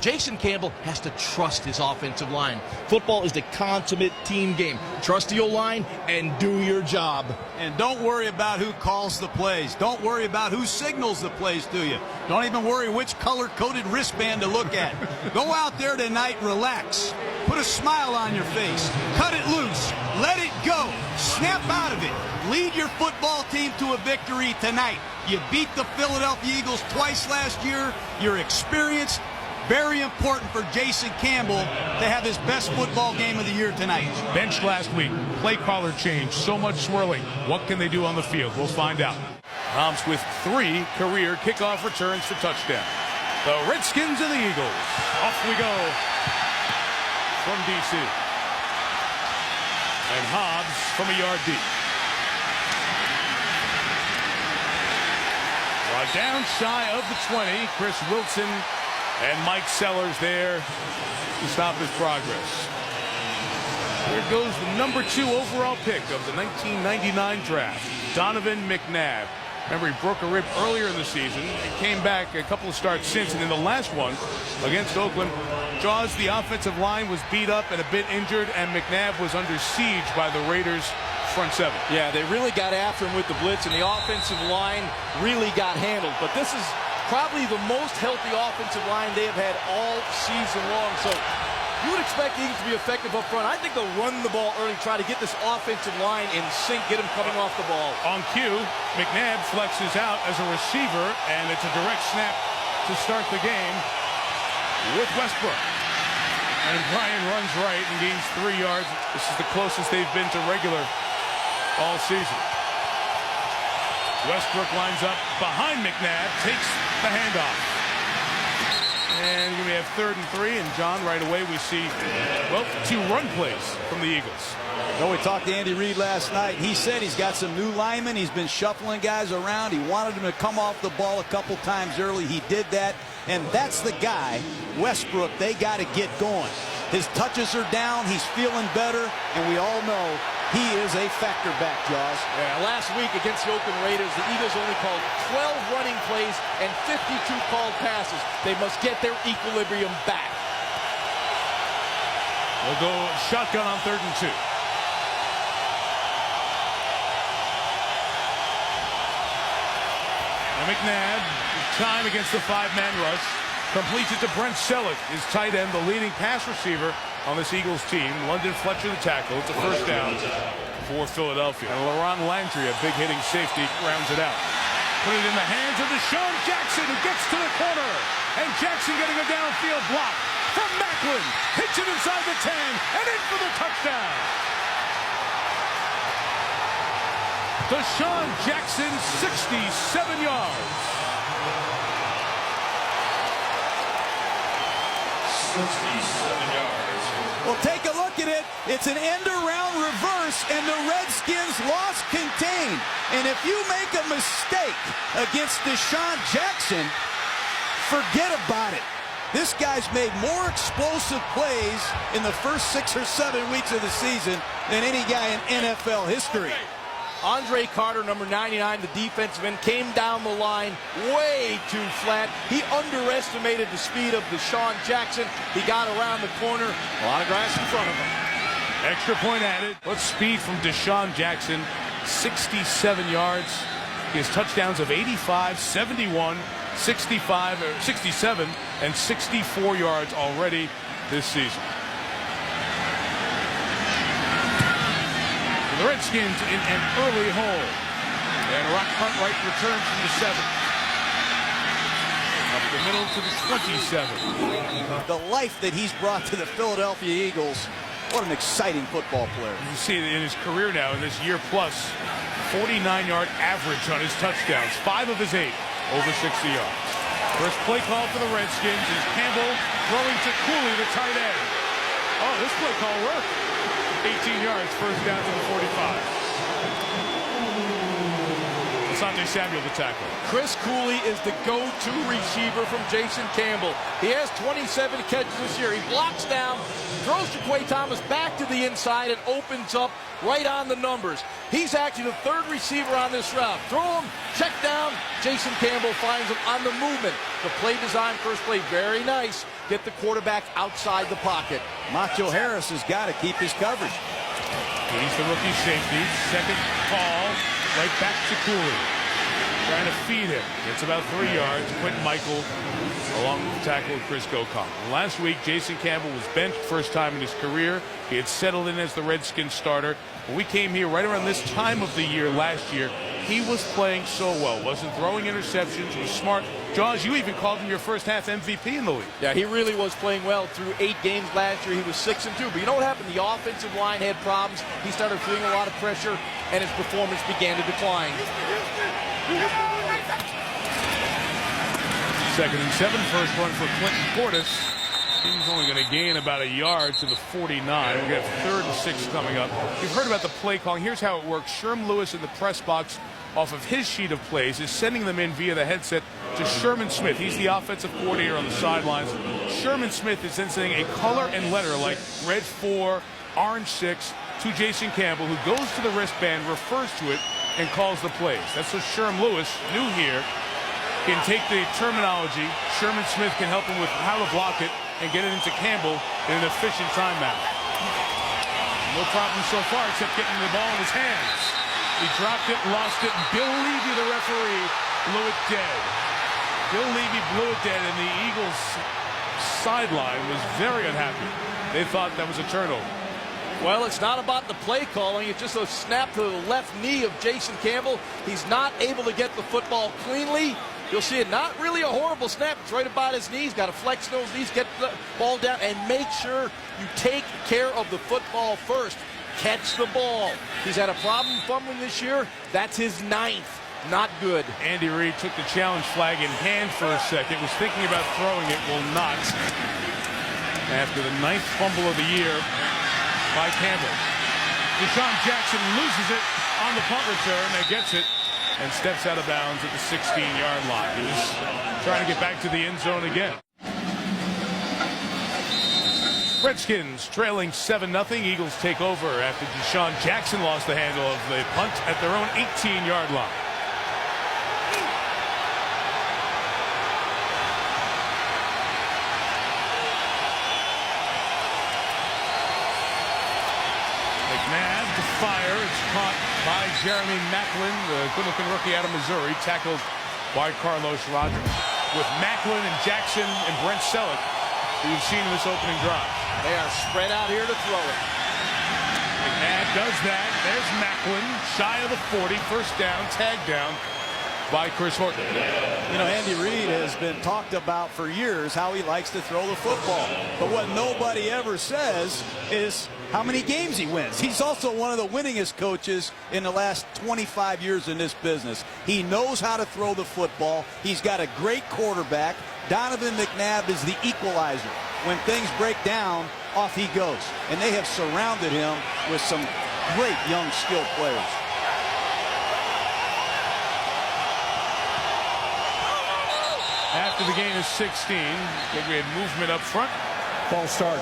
Jason Campbell has to trust his offensive line. Football is the consummate team game. Trust the O-line and do your job. And don't worry about who calls the plays. Don't worry about who signals the plays to you. Don't even worry which color-coded wristband to look at. Go out there tonight, relax. Put a smile on your face. Cut it loose. Let it go. Snap out of it. Lead your football team to a victory tonight. You beat the Philadelphia Eagles twice last year. You're experienced. Very important for Jason Campbell to have his best football game of the year tonight. Benched last week. Play caller change. So much swirling. What can they do on the field? We'll find out. Hobbs with 3 career kickoff returns for touchdown. The Redskins and the Eagles. Off we go from D.C. And Hobbs from a yard deep. Down shy of the 20. Chris Wilson and Mike Sellers there to stop his progress. Here goes the number 2 overall pick of the 1999 draft, Donovan McNabb. Remember, he broke a rib earlier in the season and came back a couple of starts since, and in the last one against Oakland, Jaws, the offensive line, was beat up and a bit injured, and McNabb was under siege by the Raiders' front 7. Yeah, they really got after him with the blitz, and the offensive line really got handled. But this is probably the most healthy offensive line they have had all season long. So you would expect the Eagles to be effective up front. I think they'll run the ball early, try to get this offensive line in sync, get them coming off the ball. On cue, McNabb flexes out as a receiver, and it's a direct snap to start the game with Westbrook. And Brian runs right and gains 3 yards. This is the closest they've been to regular all season. Westbrook lines up behind McNabb, takes the handoff. And we have 3rd and 3, and John, right away we see, well, 2 run plays from the Eagles. Well, we talked to Andy Reid last night. He said he's got some new linemen. He's been shuffling guys around. He wanted them to come off the ball a couple times early. He did that, and that's the guy, Westbrook, they got to get going. His touches are down. He's feeling better, and we all know he is a factor back, Jaws. Yeah, last week against the Oakland Raiders, the Eagles only called 12 running plays and 52 called passes. They must get their equilibrium back. We'll go shotgun on 3rd and 2. And McNabb, time against the 5-man rush, completes it to Brent Selleck, his tight end, the leading pass receiver on this Eagles team. London Fletcher the tackle. It's a first down for Philadelphia. And LaRon Landry, a big hitting safety, rounds it out. Put it in the hands of Deshaun Jackson, who gets to the corner. And Jackson getting a downfield block from Macklin. Hits it inside the 10 and in for the touchdown. Deshaun Jackson, 67 yards. 67 yards. Well, take a look at it. It's an end-around reverse, and the Redskins lost contained. And if you make a mistake against Deshaun Jackson, forget about it. This guy's made more explosive plays in the first 6 or 7 weeks of the season than any guy in NFL history. Andre Carter, number 99, the defensive end, came down the line way too flat. He underestimated the speed of Deshaun Jackson. He got around the corner. A lot of grass in front of him. Extra point added. What speed from Deshaun Jackson. 67 yards. He has touchdowns of 85, 71, 65, 67, and 64 yards already this season. The Redskins in an early hole. And Rock Cartwright returns from the 7. Up the middle to the 27. The life that he's brought to the Philadelphia Eagles. What an exciting football player. You see in his career now, in this year plus, 49-yard average on his touchdowns. 5 of his 8 over 60 yards. First play call for the Redskins is Campbell throwing to Cooley, the tight end. Oh, this play call worked. 18 yards, first down to the 45. Asante Samuel, the tackle. Chris Cooley is the go-to receiver from Jason Campbell. He has 27 catches this year. He blocks down, throws to Quay Thomas back to the inside, and opens up right on the numbers. He's actually the 3rd receiver on this route. Throw him, check down. Jason Campbell finds him on the movement. The play design, first play, very nice. get the quarterback outside the pocket. Macho Harris has got to keep his coverage. He's the rookie safety. Second call, right back to Cooley. Trying to feed him. It's about 3 yards. Quentin Michael along with the tackle of Chris Gokon. Last week, Jason Campbell was benched first time in his career. He had settled in as the Redskins starter. When we came here right around this time of the year last year, he was playing so well. Wasn't throwing interceptions. Was smart. Jaws, you even called him your first half MVP in the league. Yeah, he really was playing well through 8 games last year. He was 6-2. But you know what happened? The offensive line had problems. He started feeling a lot of pressure, and his performance began to decline. 2nd and 7. First run for Clinton Portis. He's only going to gain about a yard to the 49. We got 3rd and 6 coming up. You've heard about the play calling. Here's how it works. Sherm Lewis in the press box off of his sheet of plays is sending them in via the headset to Sherman Smith. He's the offensive coordinator on the sidelines. Sherman Smith is then sending a color and letter like red 4, orange 6 to Jason Campbell, who goes to the wristband, refers to it, and calls the plays. That's what Sherm Lewis, new here, can take the terminology. Sherman Smith can help him with how to block it and get it into Campbell in an efficient timeout. No problem so far except getting the ball in his hands. He dropped it, lost it. Bill Levy, the referee, blew it dead. Bill Levy blew it dead, and the Eagles sideline was very unhappy. They thought that was a turnover. Well, it's not about the play calling. It's just a snap to the left knee of Jason Campbell. He's not able to get the football cleanly. You'll see it, not really a horrible snap. It's right about his knees. Got to flex those knees, get the ball down, and make sure you take care of the football first. Catch the ball. He's had a problem fumbling this year. That's his 9th. Not good. Andy Reid took the challenge flag in hand for a second. Was thinking about throwing it, will not. After the 9th fumble of the year by Campbell. DeSean Jackson loses it on the punt return and gets it and steps out of bounds at the 16-yard line. He was trying to get back to the end zone again. Redskins trailing 7-0. Eagles take over after DeSean Jackson lost the handle of the punt at their own 18-yard line. McNabb to fire. It's caught by Jeremy Macklin, the good-looking rookie out of Missouri, tackled by Carlos Rogers. With Macklin and Jackson and Brent Selleck, who you've seen in this opening drive. They are spread out here to throw it. McNabb does that. There's Macklin, shy of the 40, first down, tag down by Chris Horton. You know, Andy Reid has been talked about for years how he likes to throw the football. But what nobody ever says is how many games he wins. He's also one of the winningest coaches in the last 25 years in this business. He knows how to throw the football. He's got a great quarterback. Donovan McNabb is the equalizer. When things break down, off he goes. And they have surrounded him with some great young, skilled players. After the gain is 16, we had movement up front. False start.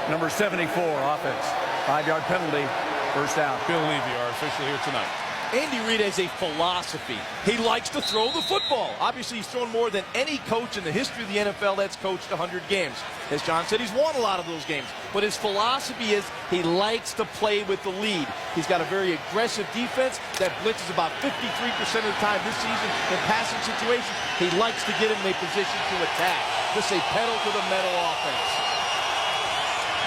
Number 74, offense. 5-yard penalty. First down. Bill Levy, our official here tonight. Andy Reid has a philosophy. He likes to throw the football. Obviously, he's thrown more than any coach in the history of the NFL that's coached 100 games. As John said, he's won a lot of those games. But his philosophy is he likes to play with the lead. He's got a very aggressive defense that blitzes about 53% of the time this season in passing situations. He likes to get him in a position to attack. This is a pedal-to-the-metal offense.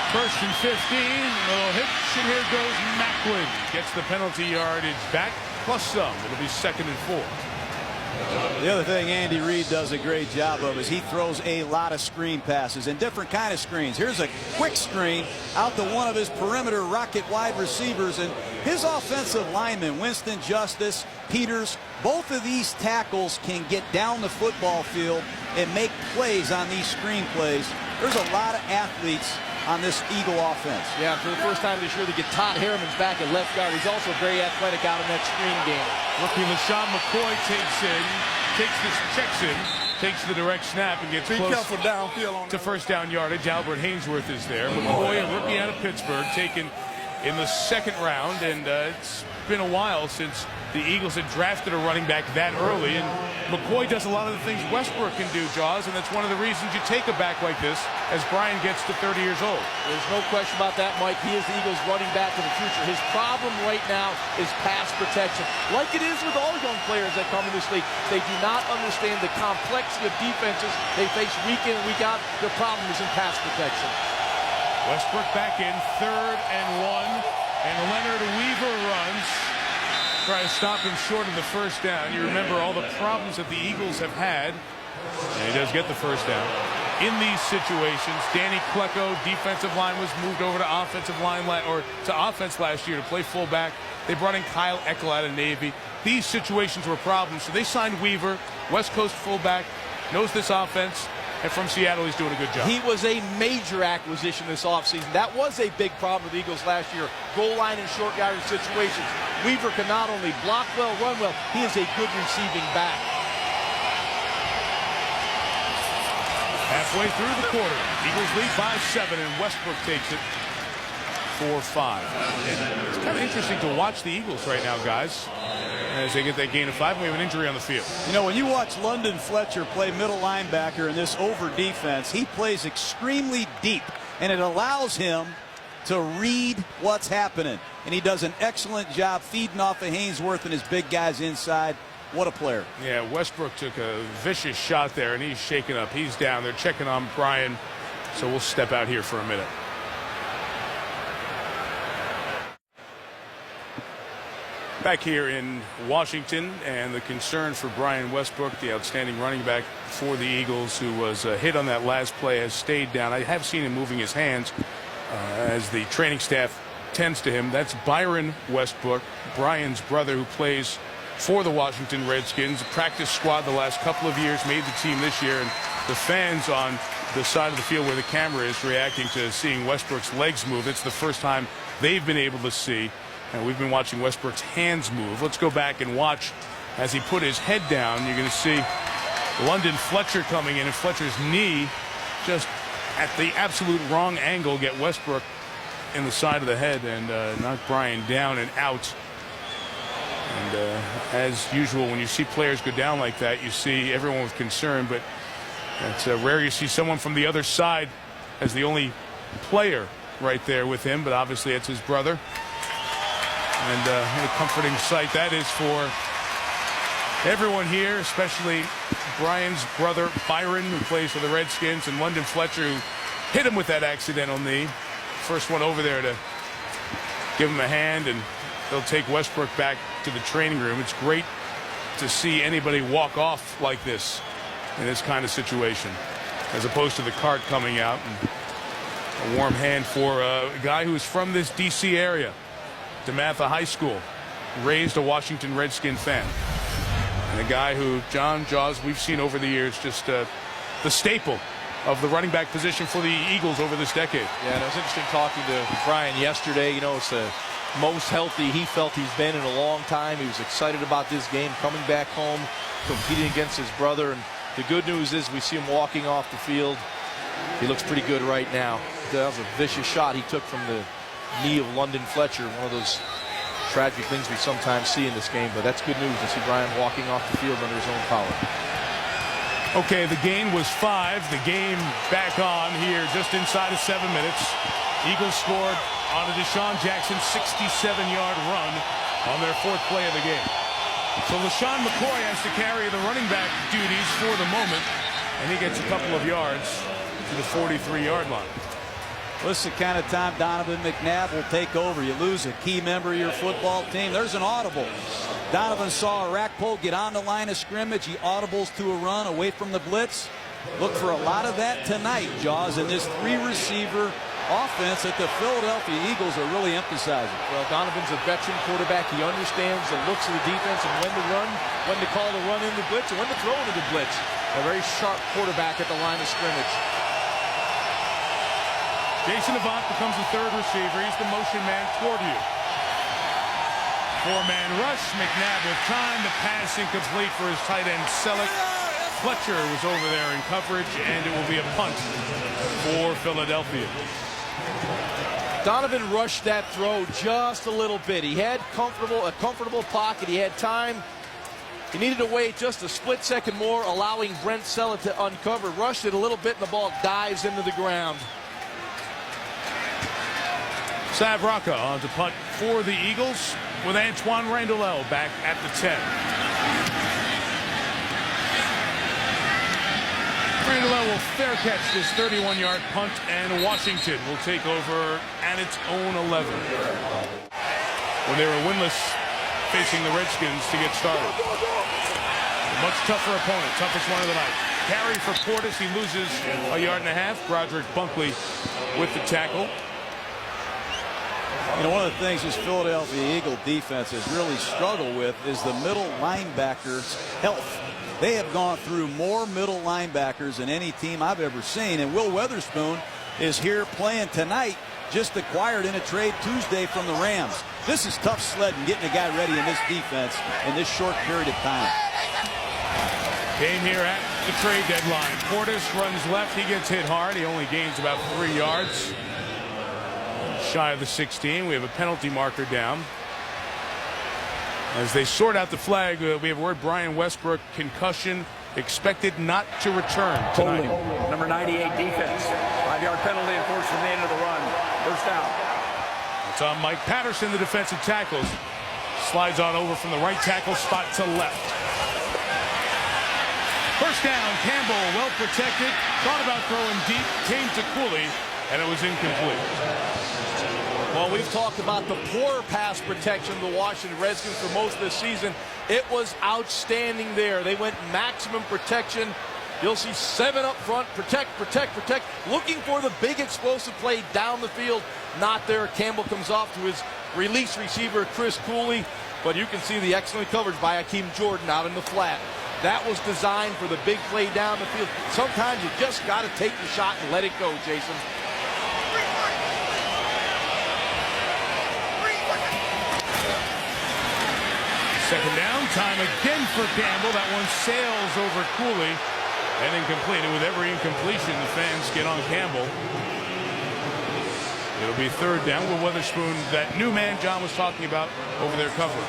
First and 15, little hitch, and here goes Macklin. Gets the penalty yardage back, plus some. It'll be 2nd and 4. The other thing Andy Reid does a great job of is he throws a lot of screen passes and different kind of screens. Here's a quick screen out to one of his perimeter rocket wide receivers, and his offensive linemen, Winston Justice, Peters, both of these tackles can get down the football field and make plays on these screen plays. There's a lot of athletes on this Eagle offense. Yeah, for the first time this year, they get Todd Harriman's back at left guard. He's also very athletic out in that screen game. Rookie LaShawn McCoy takes the direct snap and gets close to first down yardage. Albert Hainsworth is there. McCoy, a rookie out of Pittsburgh, taken in the 2nd round, and it's been a while since the Eagles had drafted a running back that early, and McCoy does a lot of the things Westbrook can do, Jaws, and that's one of the reasons you take a back like this as Brian gets to 30 years old. There's no question about that, Mike. He is the Eagles' running back of the future. His problem right now is pass protection. Like it is with all young players that come in this league, they do not understand the complexity of defenses they face week in and week out. Their problem is in pass protection. Westbrook back in, 3rd and 1, and Leonard Weaver runs. Try to stop him short of the first down. You remember all the problems that the Eagles have had, and he does get the first down. In these situations, Danny Klecko, defensive line, was moved over to offensive line or to offense last year to play fullback. They brought in Kyle Eckel out of Navy. These situations were problems, so they signed Weaver, West Coast fullback, knows this offense, and from Seattle, he's doing a good job. He was a major acquisition this offseason. That was a big problem with the Eagles last year. Goal line and short yardage situations. Weaver can not only block well, run well, he is a good receiving back. Halfway through the quarter, Eagles lead by 7, and Westbrook takes it 4-5. It's kind of interesting to watch the Eagles right now, guys, as they get that gain of 5. And we have an injury on the field. You know, when you watch London Fletcher play middle linebacker in this over defense, he plays extremely deep, and it allows him to read what's happening. And he does an excellent job feeding off of Hainsworth and his big guys inside. What a player. Yeah, Westbrook took a vicious shot there, and he's shaken up. He's down. They're checking on Brian, so we'll step out here for a minute. Back here in Washington, and the concern for Brian Westbrook, the outstanding running back for the Eagles, who was hit on that last play, has stayed down. I have seen him moving his hands as the training staff tends to him. That's Byron Westbrook, Brian's brother, who plays for the Washington Redskins. Practice squad the last couple of years, made the team this year, and the fans on the side of the field where the camera is reacting to seeing Westbrook's legs move. It's the first time they've been able to see. And we've been watching Westbrook's hands move. Let's go back and watch as he put his head down. You're going to see London Fletcher coming in, and Fletcher's knee just at the absolute wrong angle get Westbrook in the side of the head and knock Brian down and out. And as usual, when you see players go down like that, you see everyone with concern, but it's rare you see someone from the other side as the only player right there with him, but obviously it's his brother. And what a comforting sight that is for everyone here, especially Brian's brother Byron, who plays for the Redskins, and London Fletcher, who hit him with that accidental knee. First one over there to give him a hand, and they'll take Westbrook back to the training room. It's great to see anybody walk off like this in this kind of situation, as opposed to the cart coming out. And a warm hand for a guy who's from this D.C. area. DeMatha High School, raised a Washington Redskin fan, and a guy who, John Jaws, we've seen over the years, just the staple of the running back position for the Eagles over this decade. Yeah, and it was interesting talking to Brian yesterday. You know, it's the most healthy he felt he's been in a long time. He was excited about this game, coming back home, competing against his brother. And the good news is we see him walking off the field. He looks pretty good right now. That was a vicious shot he took from the knee of London Fletcher, one of those tragic things we sometimes see in this game, but that's good news to see Brian walking off the field under his own power. Okay, the gain was 5. The game back on here just inside of 7 minutes. Eagles scored on a Deshaun Jackson 67-yard run on their 4th play of the game. So LaShawn McCoy has to carry the running back duties for the moment, and he gets a couple of yards to the 43-yard line. This is the kind of time Donovan McNabb will take over. You lose a key member of your football team. There's an audible. Donovan saw a rack pole get on the line of scrimmage. He audibles to a run away from the blitz. Look for a lot of that tonight, Jaws, in this 3-receiver offense that the Philadelphia Eagles are really emphasizing. Well, Donovan's a veteran quarterback. He understands the looks of the defense and when to run, when to call the run in the blitz, and when to throw into the blitz. A very sharp quarterback at the line of scrimmage. Jason Avant becomes the 3rd receiver. He's the motion man toward you. 4-man rush. McNabb with time. The pass incomplete for his tight end, Selleck. Fletcher was over there in coverage, and it will be a punt for Philadelphia. Donovan rushed that throw just a little bit. He had a comfortable pocket. He had time. He needed to wait just a split second more, allowing Brent Sella to uncover. Rushed it a little bit, and the ball dives into the ground. Sav Rocca on to punt for the Eagles with Antoine Randall back at the 10. Randall will fair catch this 31-yard punt, and Washington will take over at its own 11. When they were winless facing the Redskins to get started. A much tougher opponent, toughest one of the night. Carry for Portis, he loses a yard and a half. Broderick Bunkley with the tackle. You know, one of the things this Philadelphia Eagle defense has really struggled with is the middle linebackers' health. They have gone through more middle linebackers than any team I've ever seen, and Will Weatherspoon is here playing tonight, just acquired in a trade Tuesday from the Rams. This is tough sledding, getting a guy ready in this defense in this short period of time. Came here at the trade deadline. Portis runs left, he gets hit hard. He only gains about 3 yards. Shy of the 16. We have a penalty marker down. As they sort out the flag, we have word Brian Westbrook, concussion, expected not to return tonight. Number 98 defense. 5-yard penalty enforced from the end of the run. First down. It's on Mike Patterson, the defensive tackles. Slides on over from the right tackle spot to left. First down, Campbell well protected. Thought about throwing deep, came to Cooley, and it was incomplete. Well, we've talked about the poor pass protection of the Washington Redskins for most of the season. It was outstanding there. They went maximum protection. You'll see 7 up front, protect, protect, protect, looking for the big explosive play down the field. Not there. Campbell comes off to his release receiver, Chris Cooley, but you can see the excellent coverage by Akeem Jordan out in the flat. That was designed for the big play down the field. Sometimes you just got to take the shot and let it go, Jason. Second down, time again for Campbell. That one sails over Cooley and incomplete. And with every incompletion, the fans get on Campbell. It'll be third down with Weatherspoon, that new man John was talking about, over their cover.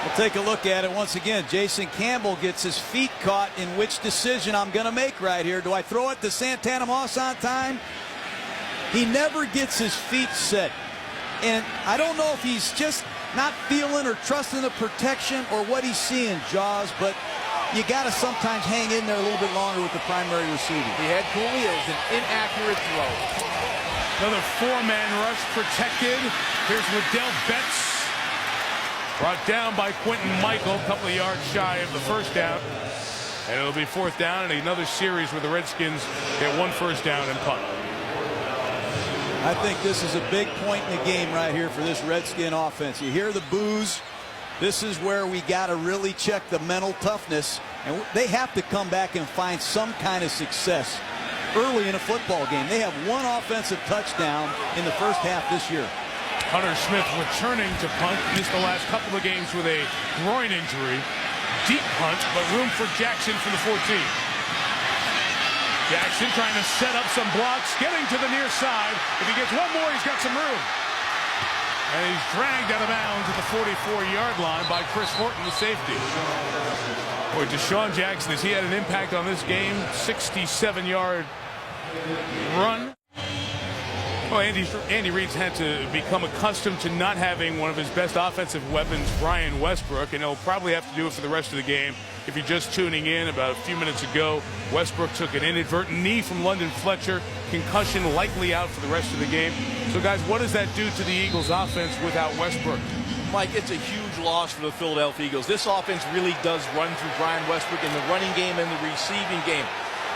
We'll take a look at it once again. Jason Campbell gets his feet caught in which decision I'm going to make right here. Do I throw it to Santana Moss on time? He never gets his feet set. And I don't know if he's just not feeling or trusting the protection or what he's seeing, Jaws, but you got to sometimes hang in there a little bit longer with the primary receiver. He had Cooley. It was an inaccurate throw. Another 4-man rush protected. Here's Liddell Betts. Brought down by Quentin Michael, a couple of yards shy of the first down. And it'll be fourth down and another series where the Redskins get 1 first down and punt. I think this is a big point in the game right here for this Redskin offense. You hear the boos. This is where we got to really check the mental toughness. And they have to come back and find some kind of success early in a football game. They have 1 offensive touchdown in the first half this year. Hunter Smith returning to punt. Missed the last couple of games with a groin injury. Deep punt, but room for Jackson from the 14. Jackson trying to set up some blocks, getting to the near side. If he gets one more, he's got some room. And he's dragged out of bounds at the 44-yard line by Chris Horton, the safety. Boy, Deshaun Jackson, has he had an impact on this game? 67-yard run. Well, Andy Reid's had to become accustomed to not having one of his best offensive weapons, Brian Westbrook, and he'll probably have to do it for the rest of the game. If you're just tuning in, about a few minutes ago, Westbrook took an inadvertent knee from London Fletcher. Concussion likely out for the rest of the game. So, guys, what does that do to the Eagles' offense without Westbrook? Mike, it's a huge loss for the Philadelphia Eagles. This offense really does run through Brian Westbrook in the running game and the receiving game.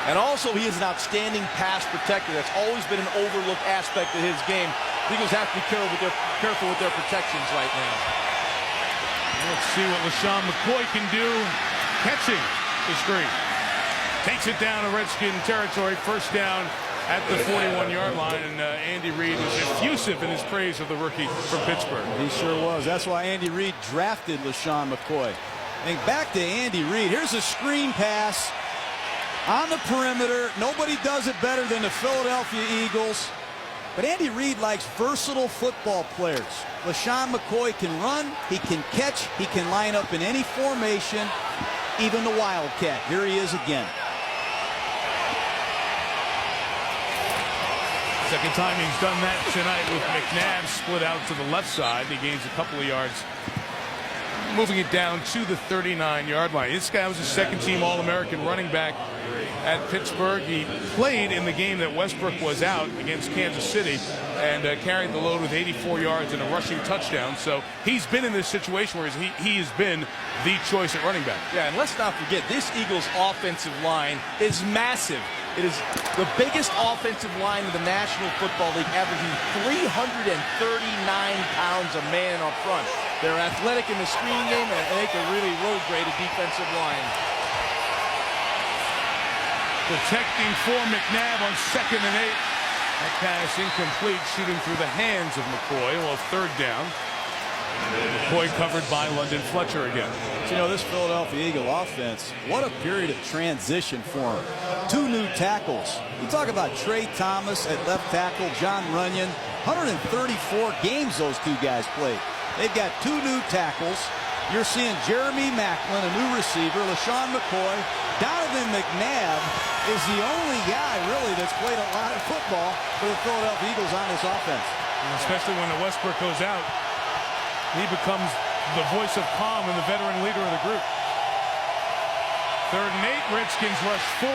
And also, he is an outstanding pass protector. That's always been an overlooked aspect of his game. The Eagles have to be careful with their protections right now. Let's see what LaShawn McCoy can do catching the screen. Takes it down to Redskin territory. First down at the 41-yard line. And Andy Reid was effusive in his praise of the rookie from Pittsburgh. He sure was. That's why Andy Reid drafted LaShawn McCoy. And back to Andy Reid. Here's a screen pass. On the perimeter, nobody does it better than the Philadelphia Eagles. But Andy Reid likes versatile football players. LaShawn McCoy can run, he can catch, he can line up in any formation, even the Wildcat. Here he is again. Second time he's done that tonight with McNabb split out to the left side. He gains a couple of yards, moving it down to the 39-yard line. This guy was a second-team All-American running back at Pittsburgh. He played in the game that Westbrook was out against Kansas City and carried the load with 84 yards and a rushing touchdown. So he's been in this situation where he has been the choice at running back. Yeah, and let's not forget, this Eagles offensive line is massive. It is the biggest offensive line in the National Football League, averaging 339 pounds a man up front. They're athletic in the screen game, and they can really road grade a defensive line. Protecting for McNabb on 2nd and 8. That pass incomplete, shooting through the hands of McCoy. Well, 3rd down. McCoy covered by London Fletcher again. But you know, this Philadelphia Eagle offense, what a period of transition for him. 2 new tackles. You talk about Trey Thomas at left tackle, John Runyon. 134 games those 2 guys played. They've got 2 new tackles. You're seeing Jeremy Maclin, a new receiver, LaShawn McCoy. Donovan McNabb is the only guy, really, that's played a lot of football for the Philadelphia Eagles on this offense. And especially when the Westbrook goes out, he becomes the voice of calm and the veteran leader of the group. 3rd and 8, Redskins rush 4,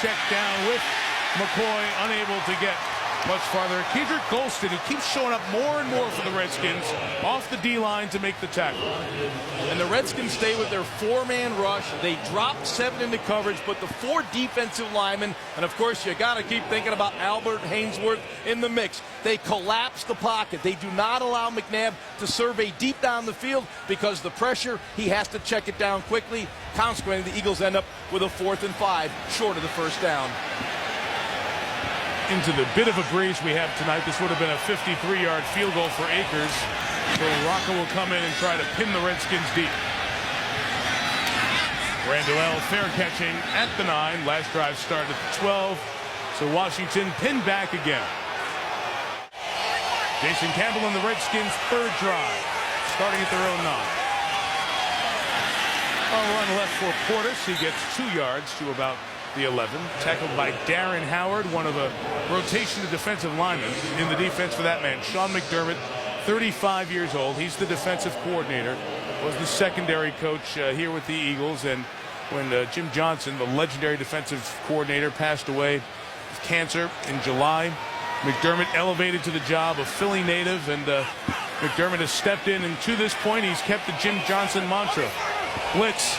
check down with McCoy, unable to get much farther. Kedrick Golston, he keeps showing up more and more for the Redskins off the D-line to make the tackle. And the Redskins stay with their 4-man rush. They drop 7 into coverage, but the 4 defensive linemen, and of course you got to keep thinking about Albert Hainsworth in the mix. They collapse the pocket. They do not allow McNabb to survey deep down the field because the pressure, he has to check it down quickly. Consequently, the Eagles end up with a 4th and 5 short of the 1st down. Into the bit of a breeze we have tonight. This would have been a 53-yard field goal for Akers. So Rocca will come in and try to pin the Redskins deep. Randall fair catching at the 9. Last drive started at the 12. So Washington pinned back again. Jason Campbell and the Redskins' 3rd drive, starting at their own 9. A run left for Portis. He gets 2 yards to about the 11, tackled by Darren Howard, one of a rotation of defensive linemen in the defense for that man. Sean McDermott, 35 years old. He's the defensive coordinator, was the secondary coach here with the Eagles. And when Jim Johnson, the legendary defensive coordinator, passed away of cancer in July, McDermott elevated to the job of Philly native, and McDermott has stepped in, and to this point he's kept the Jim Johnson mantra: blitz.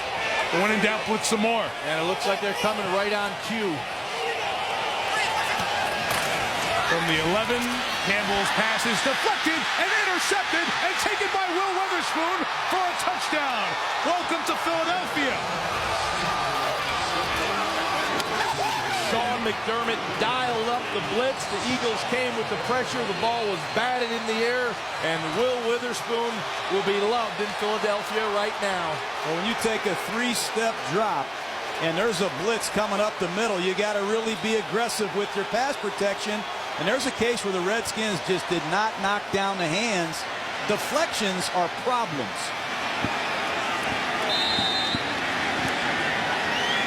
When in doubt, blitz some more. And it looks like they're coming right on cue. From the 11, Campbell's pass is deflected and intercepted and taken by Will Witherspoon for a touchdown. Welcome to Philadelphia. Sean McDermott dialed up the blitz. The Eagles came with the pressure. The ball was batted in the air, and Will Witherspoon will be loved in Philadelphia right now. Well, when you take a 3-step drop and there's a blitz coming up the middle, you got to really be aggressive with your pass protection. And there's a case where the Redskins just did not knock down the hands. Deflections are problems.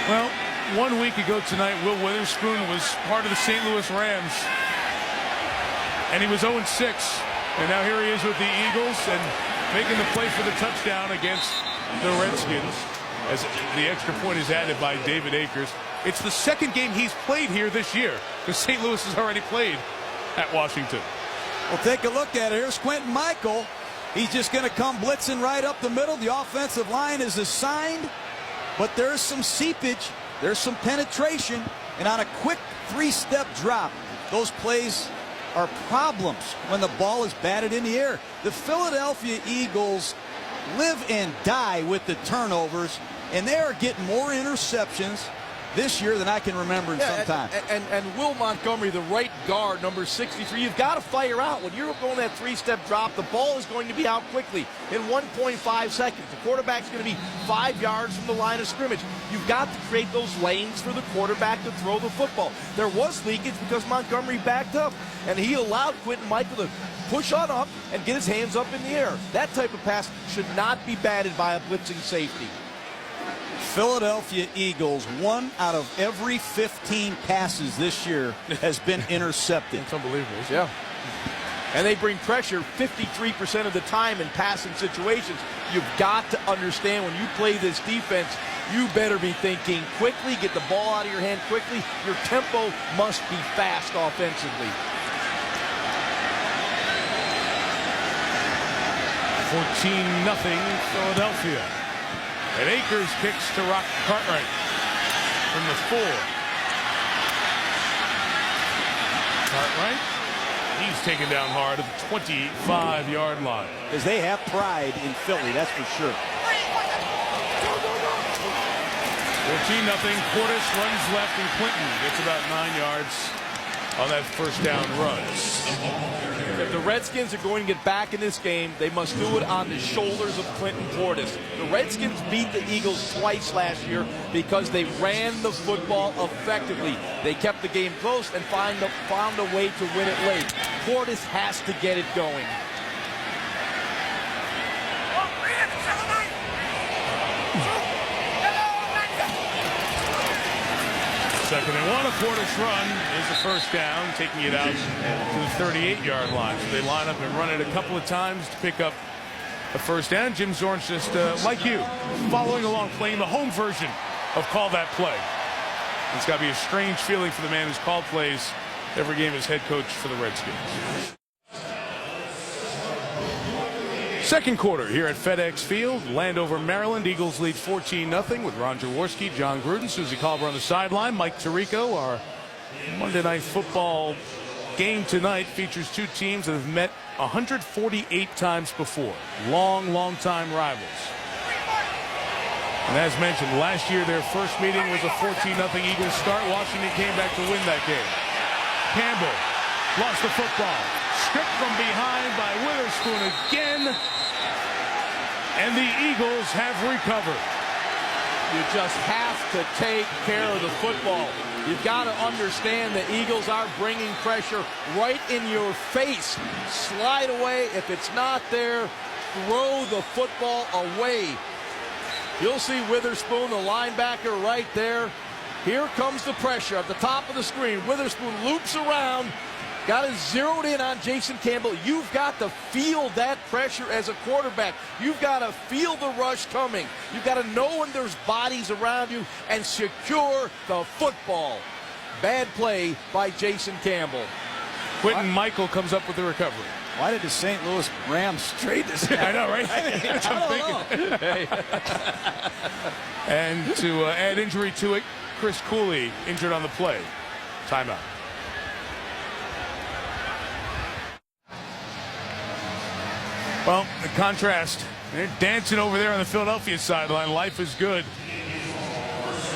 Well, 1 week ago tonight, Will Witherspoon was part of the St. Louis Rams, and he was 0-6, and now here he is with the Eagles and making the play for the touchdown against the Redskins as the extra point is added by David Akers. It's the 2nd game he's played here this year, because St. Louis has already played at Washington. Well, take a look at it. Here's Quentin Michael. He's just going to come blitzing right up the middle. The offensive line is assigned, but there's some seepage. There's some penetration, and on a quick 3-step drop, those plays are problems when the ball is batted in the air. The Philadelphia Eagles live and die with the turnovers, and they are getting more interceptions this year than I can remember in some time. And Will Montgomery, the right guard, number 63, you've got to fire out. When you're going that 3-step drop, the ball is going to be out quickly in 1.5 seconds. The quarterback's going to be 5 yards from the line of scrimmage. You've got to create those lanes for the quarterback to throw the football. There was leakage because Montgomery backed up, and he allowed Quentin Michael to push on up and get his hands up in the air. That type of pass should not be batted by a blitzing safety. Philadelphia Eagles, 1 out of every 15 passes this year has been intercepted. It's unbelievable. Yeah. And they bring pressure 53% of the time in passing situations. You've got to understand when you play this defense, you better be thinking quickly, get the ball out of your hand quickly. Your tempo must be fast offensively. 14-0 Philadelphia. And Akers kicks to Rock Cartwright from the 4. Cartwright, he's taken down hard at the 25-yard line. Because they have pride in Philly, that's for sure. 14-0. Portis runs left, and Clinton gets about 9 yards on that first down run. If the Redskins are going to get back in this game, they must do it on the shoulders of Clinton Portis. The Redskins beat the Eagles twice last year because they ran the football effectively. They kept the game close and found a way to win it late. Portis has to get it going. Second and 1, a Portis run is the first down, taking it out to the 38-yard line. So they line up and run it a couple of times to pick up a first down. Jim Zorn's just like you, following along, playing the home version of call that play. It's got to be a strange feeling for the man who's called plays every game as head coach for the Redskins. Second quarter here at FedEx Field, Landover, Maryland. Eagles lead 14-0 with Ron Jaworski, John Gruden, Susie Colbert on the sideline. Mike Tirico. Our Monday Night Football game tonight features two teams that have met 148 times before. Long time rivals. And as mentioned, last year their first meeting was a 14-0 Eagles start. Washington came back to win that game. Campbell lost the football. Stripped from behind by Witherspoon again. And the Eagles have recovered. You just have to take care of the football. You've got to understand the Eagles are bringing pressure right in your face. Slide away. If it's not there, throw the football away. You'll see Witherspoon, the linebacker, right there. Here comes the pressure at the top of the screen. Witherspoon loops around. Got it zeroed in on Jason Campbell. You've got to feel that pressure as a quarterback. You've got to feel the rush coming. You've got to know when there's bodies around you and secure the football. Bad play by Jason Campbell. Quentin Michael comes up with the recovery. Why did the St. Louis Rams trade this guy? I know, right? That's what I'm thinking. And to add injury to it, Chris Cooley injured on the play. Timeout. Well, the contrast, they're dancing over there on the Philadelphia sideline. Life is good.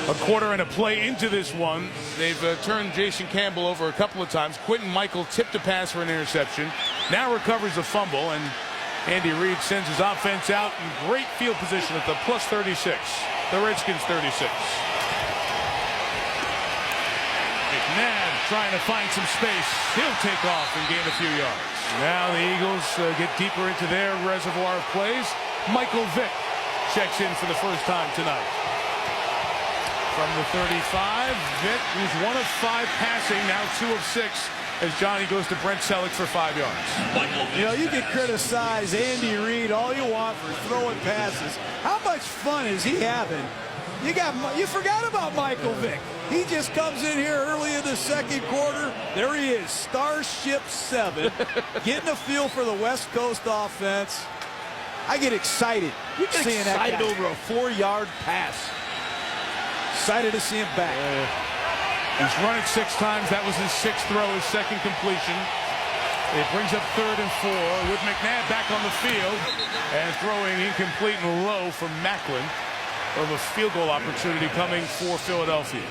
A quarter and a play into this one. They've turned Jason Campbell over a couple of times. Quentin Michael tipped a pass for an interception. Now recovers a fumble, and Andy Reid sends his offense out in great field position at the plus 36. The Redskins 36. McNabb trying to find some space. He'll take off and gain a few yards. Now the Eagles get deeper into their reservoir of plays. Michael Vick checks in for the first time tonight. From the 35, Vick, who's 1 of 5 passing, now 2 of 6, as Johnny goes to Brent Selleck for 5 yards. You know, you can criticize Andy Reid all you want for throwing passes. How much fun is he having? You forgot about Michael Vick. He just comes in here early in the second quarter. There he is, Starship 7, getting a feel for the West Coast offense. I get excited seeing that guy. Over a 4-yard pass. Excited to see him back. He's run it 6 times. That was his 6th throw, his 2nd completion. It brings up 3rd and 4 with McNabb back on the field and throwing incomplete and low from Macklin. Of a field goal opportunity coming for Philadelphia.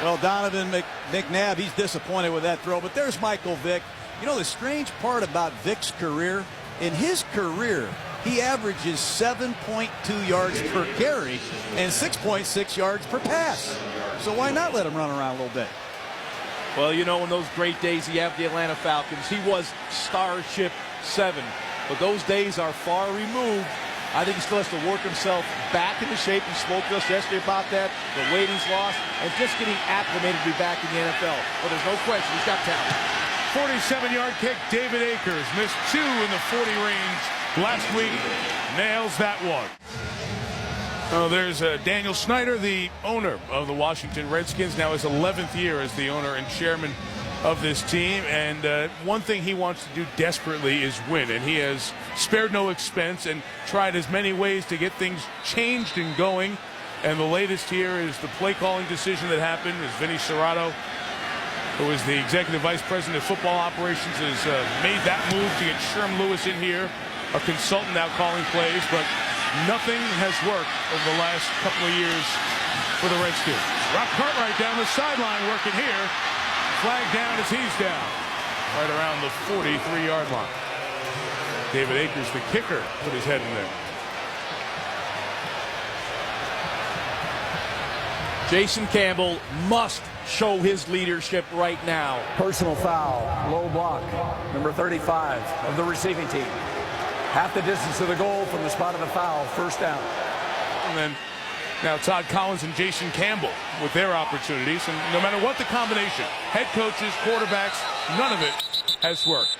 Well, Donovan McNabb, he's disappointed with that throw, but there's Michael Vick. You know, the strange part about Vick's career, in his career, he averages 7.2 yards per carry and 6.6 yards per pass. So why not let him run around a little bit? Well, you know, in those great days he had the Atlanta Falcons, he was Starship 7. But those days are far removed. I think he still has to work himself back into shape. He spoke to us yesterday about that, the weight he's lost, and just getting acclimated to be back in the NFL. But there's no question, he's got talent. 47-yard kick, David Akers missed 2 in the 40 range last week. Nails that one. Oh, there's Daniel Snyder, the owner of the Washington Redskins, now his 11th year as the owner and chairman of this team, and one thing he wants to do desperately is win, and he has spared no expense and tried as many ways to get things changed and going. And the latest here is the play calling decision that happened is Vinny Serrato, who is the executive vice president of football operations, has made that move to get Sherm Lewis in here, a consultant now calling plays, but nothing has worked over the last couple of years for the Redskins. Rock Cartwright down the sideline working here. Flag down as he's down, right around the 43-yard line. David Akers, the kicker, put his head in there. Jason Campbell must show his leadership right now. Personal foul, low block, number 35 of the receiving team. Half the distance to the goal from the spot of the foul, first down. And then now Todd Collins and Jason Campbell with their opportunities. And no matter what the combination, head coaches, quarterbacks, none of it has worked.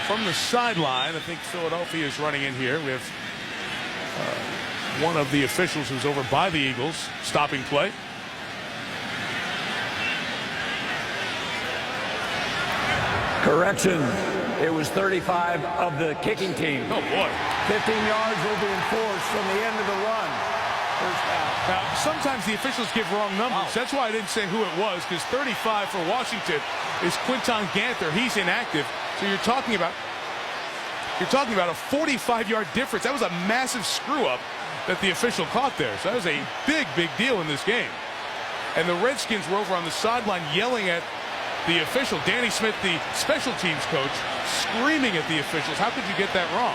From the sideline, I think Philadelphia is running in here. We have one of the officials who's over by the Eagles stopping play. Correction. It was 35 of the kicking team. Oh, boy. 15 yards will be enforced from the end of the run. First down. Now, sometimes the officials give wrong numbers. Wow. That's why I didn't say who it was, because 35 for Washington is Quinton Ganther. He's inactive. So you're talking about a 45-yard difference. That was a massive screw-up that the official caught there. So that was a big, big deal in this game. And the Redskins were over on the sideline yelling at the official, Danny Smith, the special teams coach, screaming at the officials. How could you get that wrong?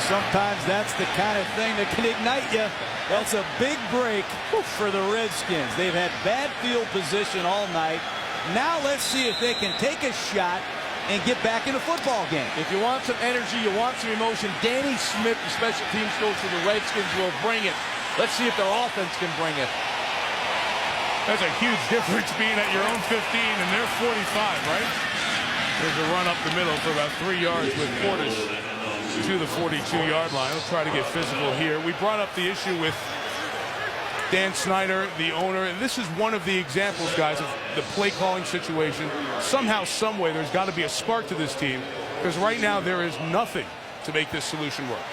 Sometimes that's the kind of thing that can ignite you. That's a big break for the Redskins. They've had bad field position all night. Now let's see if they can take a shot and get back in a football game. If you want some energy, you want some emotion, Danny Smith, the special teams coach for the Redskins, will bring it. Let's see if their offense can bring it. That's a huge difference being at your own 15 and their 45, right? There's a run up the middle for about 3 yards with Portis to the 42-yard line. Let's try to get physical here. We brought up the issue with Dan Snyder, the owner, and this is one of the examples, guys, of the play calling situation. Somehow, some way, there's got to be a spark to this team, because right now there is nothing to make this solution work.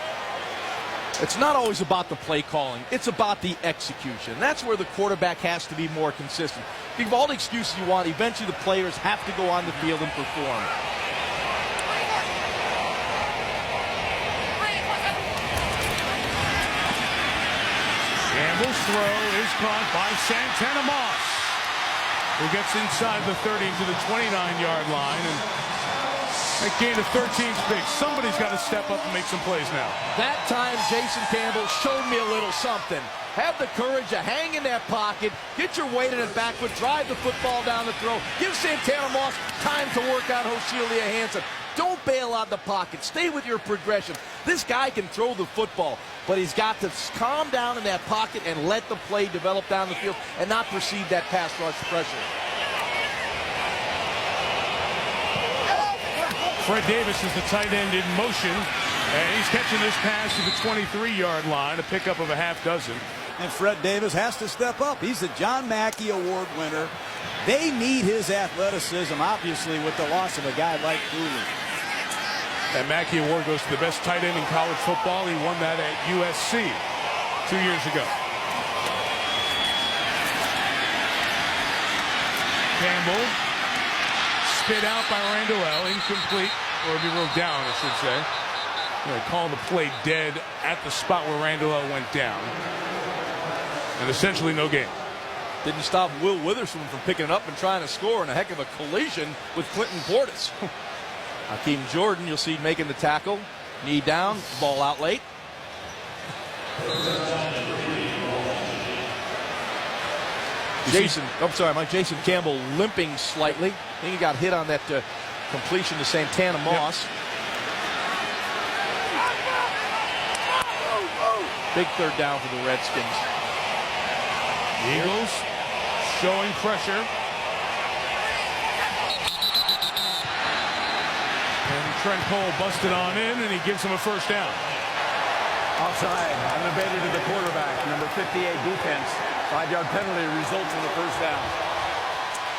It's not always about the play calling. It's about the execution. That's where the quarterback has to be more consistent. Think of all the excuses you want. Eventually, the players have to go on the field and perform. Campbell's throw is caught by Santana Moss, who gets inside the 30 to the 29-yard line. And that gain of 13 is big. Somebody's got to step up and make some plays now. That time, Jason Campbell showed me a little something. Have the courage to hang in that pocket, get your weight in it backward, drive the football down the throw, give Santana Moss time to work on Hoshillia Hansen. Don't bail out the pocket. Stay with your progression. This guy can throw the football, but he's got to calm down in that pocket and let the play develop down the field and not perceive that pass rush pressure. Fred Davis is the tight end in motion, and he's catching this pass to the 23-yard line, a pickup of a half dozen. And Fred Davis has to step up. He's the John Mackey Award winner. They need his athleticism, obviously, with the loss of a guy like Cooley. That Mackey Award goes to the best tight end in college football. He won that at USC 2 years ago. Campbell, spit out by Randall, incomplete, or be wrote down, I should say. They call the play dead at the spot where Randall went down. And essentially no gain. Didn't stop Will Witherspoon from picking it up and trying to score in a heck of a collision with Clinton Portis. Hakeem Jordan, you'll see making the tackle. Knee down, ball out late. Jason Campbell limping slightly. I think he got hit on that completion to Santana Moss. Big third down for the Redskins. Eagles showing pressure. And Trent Cole busted on in, and he gives him a first down. Offside, unabated to the quarterback, number 58 defense. 5-yard penalty results in the first down.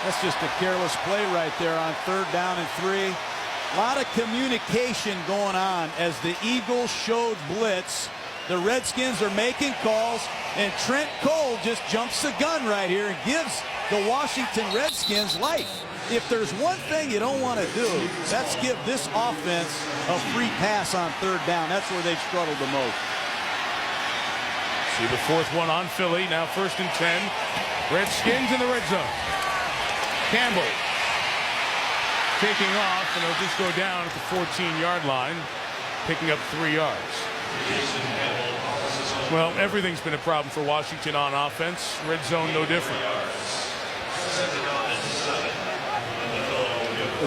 That's just a careless play right there on 3rd down and 3. A lot of communication going on as the Eagles showed blitz. The Redskins are making calls, and Trent Cole just jumps the gun right here and gives the Washington Redskins life. If there's one thing you don't want to do, that's give this offense a free pass on 3rd down. That's where they've struggled the most. See the 4th one on Philly. Now 1st and 10. Redskins in the red zone. Campbell taking off, and he'll just go down at the 14-yard line, picking up 3 yards. Well, everything's been a problem for Washington on offense. Red zone no different.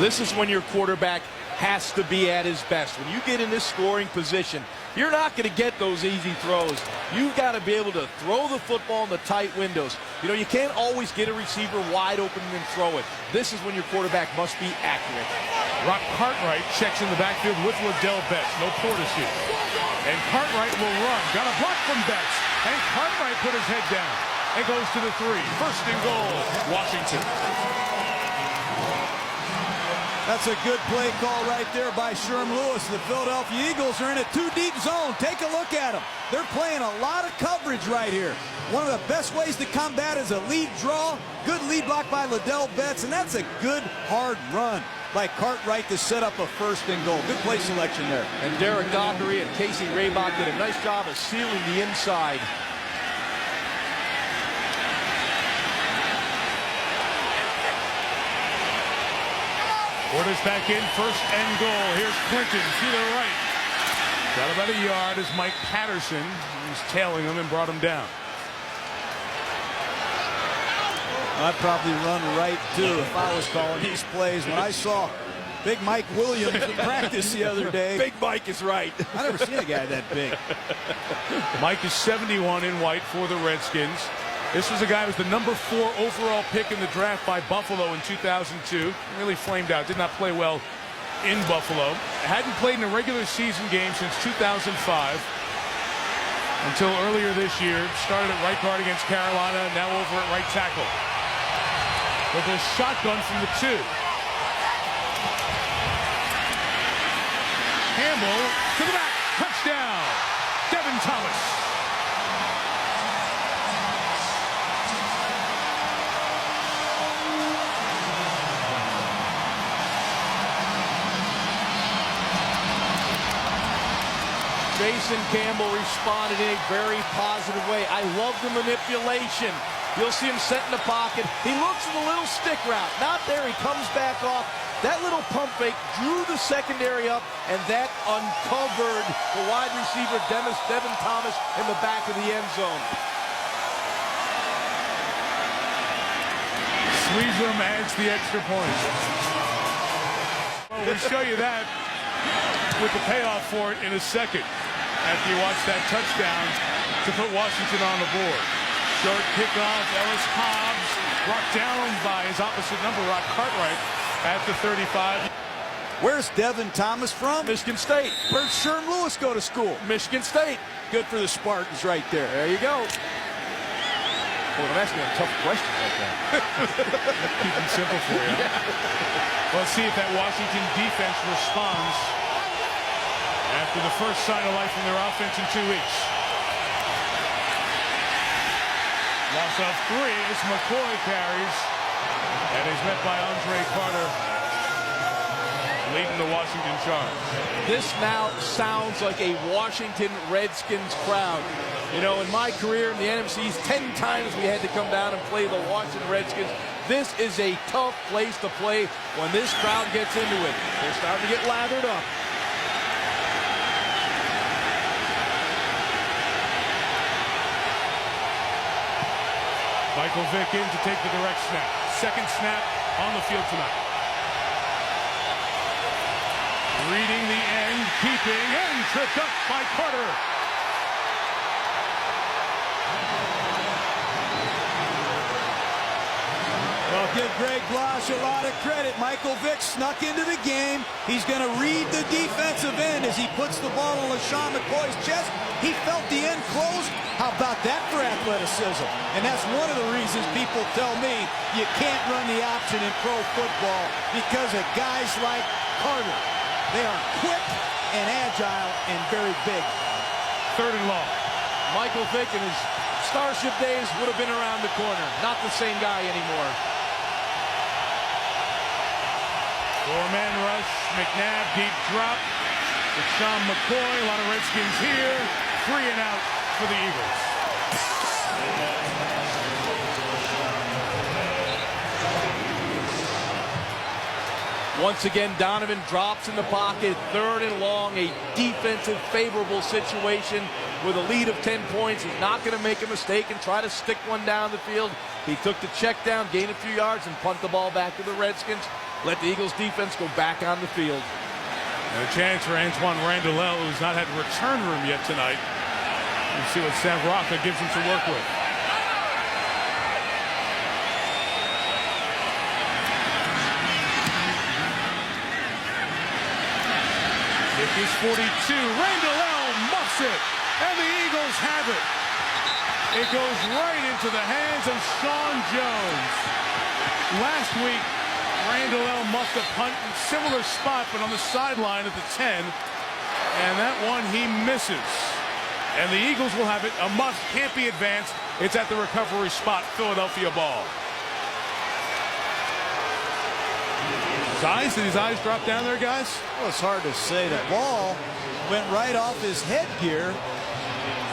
This is when your quarterback has to be at his best. When you get in this scoring position, you're not going to get those easy throws. You've got to be able to throw the football in the tight windows. You know, you can't always get a receiver wide open and then throw it. This is when your quarterback must be accurate. Rock Cartwright checks in the backfield with Liddell Betts. No Portis here. And Cartwright will run. Got a block from Betts. And Cartwright put his head down. And goes to the 3. 1st and goal, Washington. That's a good play call right there by Sherm Lewis. The Philadelphia Eagles are in a 2-deep zone. Take a look at them. They're playing a lot of coverage right here. One of the best ways to combat is a lead draw. Good lead block by Liddell Betts, and that's a good, hard run by Cartwright to set up a 1st and goal. Good play selection there. And Derek Dockery and Casey Raybach did a nice job of sealing the inside. Portis back in, 1st and goal. Here's Clinton to the right. Got about a yard as Mike Patterson was tailing him and brought him down. I'd probably run right too if I was calling these plays. When I saw Big Mike Williams in practice the other day. Big Mike is right. I never seen a guy that big. Mike is 71 in white for the Redskins. This was a guy who was the number 4 overall pick in the draft by Buffalo in 2002. Really flamed out. Did not play well in Buffalo. Hadn't played in a regular season game since 2005 until earlier this year. Started at right guard against Carolina, now over at right tackle. With a shotgun from the 2. Campbell to the back. Touchdown. Devin Thomas. Jason Campbell responded in a very positive way. I love the manipulation. You'll see him set in the pocket. He looks at the little stick route. Not there. He comes back off. That little pump fake drew the secondary up, and that uncovered the wide receiver, Devin Thomas, in the back of the end zone. Sweezum adds the extra point. Well, we'll show you that with the payoff for it in a second after you watch that touchdown to put Washington on the board. Short kickoff, Ellis Hobbs brought down by his opposite number, Rock Cartwright, at the 35. Where's Devin Thomas from? Michigan State. Where's Sherm Lewis go to school? Michigan State. Good for the Spartans right there. There you go. Well, I'm asking a tough question like that. Keep it simple for you. Yeah. Well, let's see if that Washington defense responds after the first sign of life from their offense in 2 weeks. Loss of 3 as McCoy carries, and is met by Andre Carter, leading the Washington charge. This now sounds like a Washington Redskins crowd. You know, in my career in the NFCs, 10 times we had to come down and play the Washington Redskins. This is a tough place to play when this crowd gets into it. They're starting to get lathered up. Michael Vick in to take the direct snap. Second snap on the field tonight. Reading the end, keeping, and tripped up by Carter. Well, give Greg Blasch a lot of credit. Michael Vick snuck into the game. He's going to read the defensive end as he puts the ball on LaShawn McCoy's chest. He felt the end close. How about that for athleticism? And that's one of the reasons people tell me you can't run the option in pro football, because of guys like Carter. They are quick and agile and very big. Third and long. Michael Vick in his Starship days would have been around the corner. Not the same guy anymore. Four-man rush. McNabb, deep drop. LaShawn McCoy. A lot of Redskins here. 3 and out for the Eagles. Once again, Donovan drops in the pocket. 3rd and long. A defensive favorable situation with a lead of 10 points. He's not going to make a mistake and try to stick one down the field. He took the check down, gained a few yards, and punt the ball back to the Redskins. Let the Eagles defense go back on the field. And a chance for Antoine Randall, who's not had return room yet tonight. We'll see what Sam Rocca gives him to work with. Kick is 42. Randall muffs it, and the Eagles have it. It goes right into the hands of Sean Jones. Last week, Randall muffed a punt in a similar spot, but on the sideline at the 10. And that one he misses. And the Eagles will have it. A muff can't be advanced. It's at the recovery spot. Philadelphia ball. Did his eyes drop down there, guys? Well, it's hard to say. That ball went right off his headgear.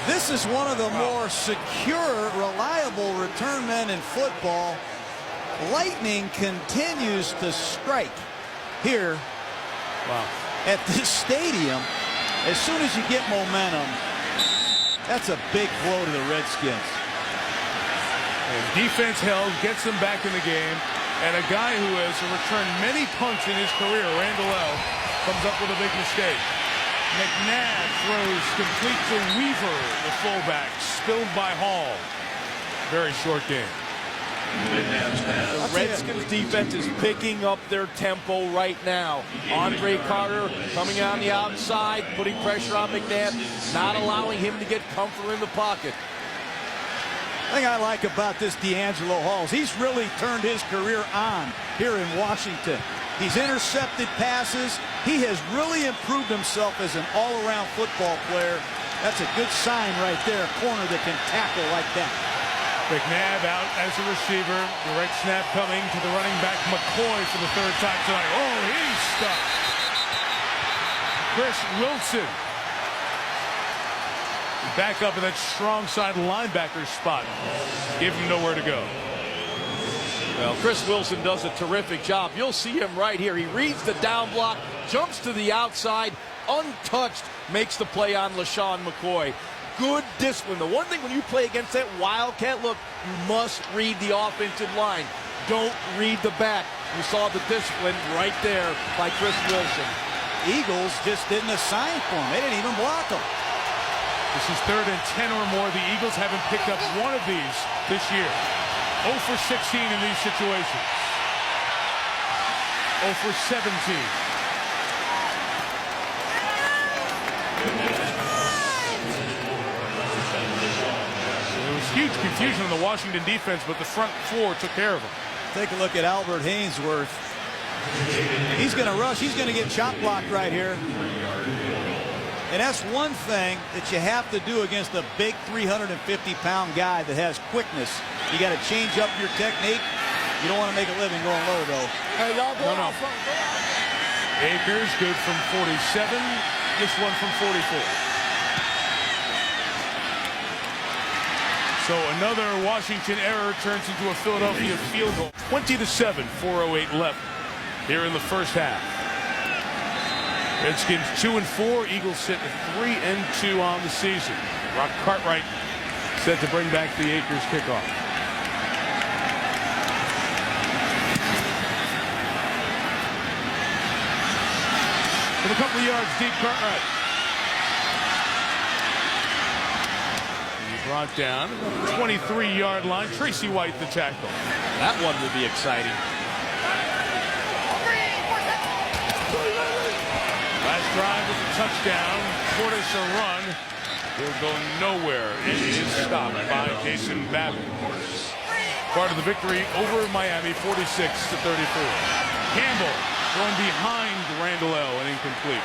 This is one of the more secure, reliable return men in football. Lightning continues to strike here at this stadium. As soon as you get momentum, that's a big blow to the Redskins. And defense held, gets them back in the game. And a guy who has returned many punts in his career, Randall comes up with a big mistake. McNabb throws complete to Weaver, the fullback, spilled by Hall. Very short game. The Redskins defense is picking up their tempo right now. Andre Carter coming on the outside, putting pressure on McNabb, not allowing him to get comfortable in the pocket. The thing I like about this D'Angelo Hall is he's really turned his career on here in Washington. He's intercepted passes. He has really improved himself as an all-around football player. That's a good sign right there, a corner that can tackle like that. McNabb out as a receiver. Direct snap coming to the running back McCoy for the 3rd time tonight. Oh, he's stuck. Chris Wilson back up in that strong side linebacker spot. Give him nowhere to go. Well, Chris Wilson does a terrific job. You'll see him right here. He reads the down block, jumps to the outside, untouched, makes the play on LaShawn McCoy. Good discipline. The one thing when you play against that wildcat look, you must read the offensive line. Don't read the back. You saw the discipline right there by Chris Wilson. Eagles just didn't assign for him. They didn't even block him. This is 3rd and 10 or more. The Eagles haven't picked up one of these this year. 0 for 16 in these situations. 0 for 17. There was huge confusion in the Washington defense, but the front 4 took care of them. Take a look at Albert Hainsworth. He's going to rush. He's going to get chop blocked right here. And that's one thing that you have to do against a big 350-pound guy that has quickness. You got to change up your technique. You don't want to make a living going low, though. Hey, y'all go No. out front. Go out. Akers good from 47. This one from 44. So another Washington error turns into a Philadelphia field goal. 20-7, 4:08 left here in the first half. Redskins 2-4. Eagles sit at 3-2 on the season. Rock Cartwright set to bring back the Akers kickoff. a couple of yards deep. Cartwright. He brought down 23-yard line. Tracy White, the tackle. That one will be exciting. Last drive with a touchdown. Portis a run. He'll go nowhere. It is stopped by Jason Babbitt. Part of the victory over Miami, 46-34. Campbell going behind Randall L. and incomplete.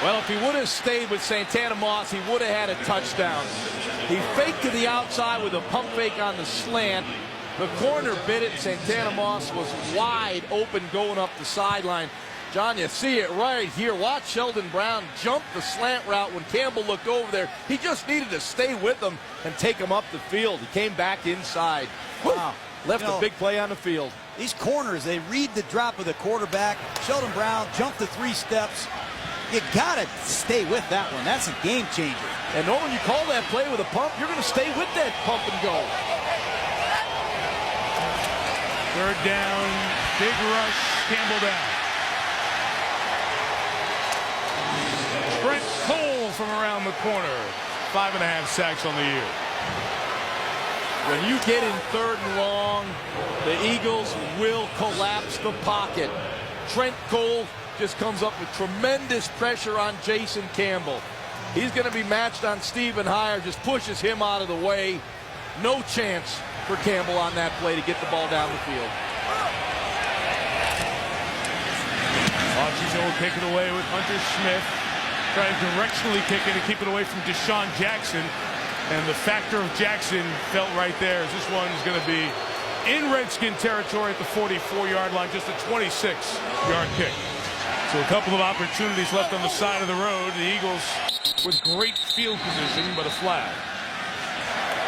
Well, if he would have stayed with Santana Moss, he would have had a touchdown. He faked to the outside with a pump fake on the slant. The corner bit it. Santana Moss was wide open going up the sideline. John, you see it right here. Watch Sheldon Brown jump the slant route when Campbell looked over there. He just needed to stay with him and take him up the field. He came back inside. Wow. Left a big play on the field. These corners, they read the drop of the quarterback. Sheldon Brown jumped the 3 steps. You got to stay with that one. That's a game changer. And when you call that play with a pump, you're going to stay with that pump and go. Third down, big rush, Campbell down. Trent Cole from around the corner. 5.5 sacks on the year. When you get in 3rd and long, the Eagles will collapse the pocket. Trent Cole just comes up with tremendous pressure on Jason Campbell. He's going to be matched on Stephen Heyer, just pushes him out of the way. No chance for Campbell on that play to get the ball down the field. Washington will kick it away with Hunter Smith. Trying to directionally kick it and keep it away from Deshaun Jackson. And the factor of Jackson felt right there as this one is going to be in Redskin territory at the 44-yard line, just a 26-yard kick. So a couple of opportunities left on the side of the road. The Eagles with great field position, but a flag.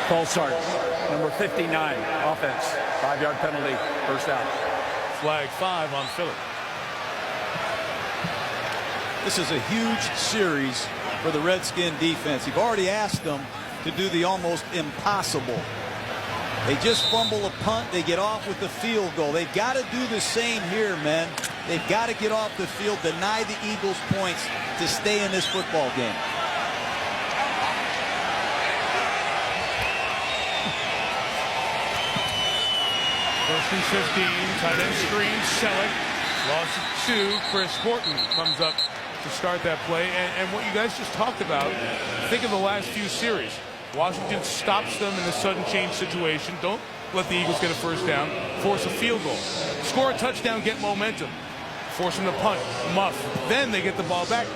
False start. Number 59, offense. 5-yard penalty, first down. Flag 5 on Philly. This is a huge series for the Redskin defense. You've already asked them to do the almost impossible. They just fumble a punt. They get off with the field goal. They've got to do the same here, men. They've got to get off the field, deny the Eagles points to stay in this football game. First and 15, tight end screen, Selleck. Loss of 2. Chris Horton comes up to start that play. And what you guys just talked about, think of the last few series. Washington stops them in a sudden change situation. Don't let the Eagles get a first down. Force a field goal. Score a touchdown, get momentum. Force them to punt, muff. Then they get the ball back.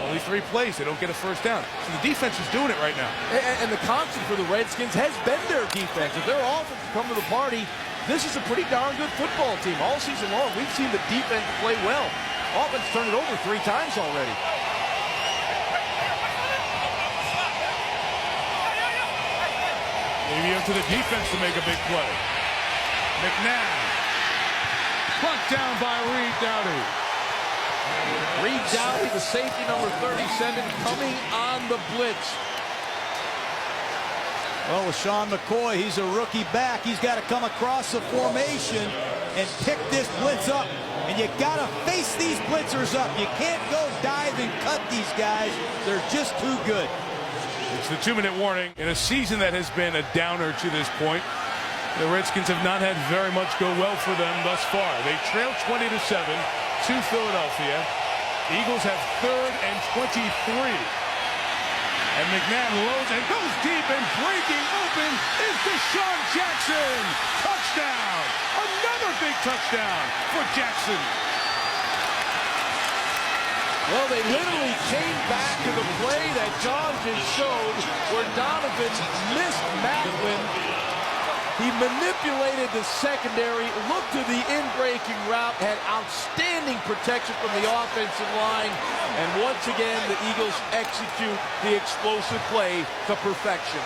Only 3 plays. They don't get a first down. So the defense is doing it right now. And the constant for the Redskins has been their defense. If their offense come to the party, this is a pretty darn good football team. All season long, we've seen the defense play well. Offense turned it over 3 times already. Maybe up to the defense to make a big play. McNabb. Plucked down by Reed Dowdy. Reed Dowdy, the safety number 37, coming on the blitz. Well, with Sean McCoy, he's a rookie back. He's got to come across the formation and pick this blitz up. And you got to face these blitzers up. You can't go dive and cut these guys. They're just too good. It's the 2-minute warning in a season that has been a downer to this point. The Redskins have not had very much go well for them thus far. They trail 20-7 to Philadelphia. The Eagles have 3rd and 23. And McNabb loads and goes deep, and breaking open is Deshaun Jackson. Touchdown. Another big touchdown for Jackson. Well, they literally came back to the play that John just showed where Donovan missed Macklin. He manipulated the secondary, looked to the in-breaking route, had outstanding protection from the offensive line, and once again, the Eagles execute the explosive play to perfection.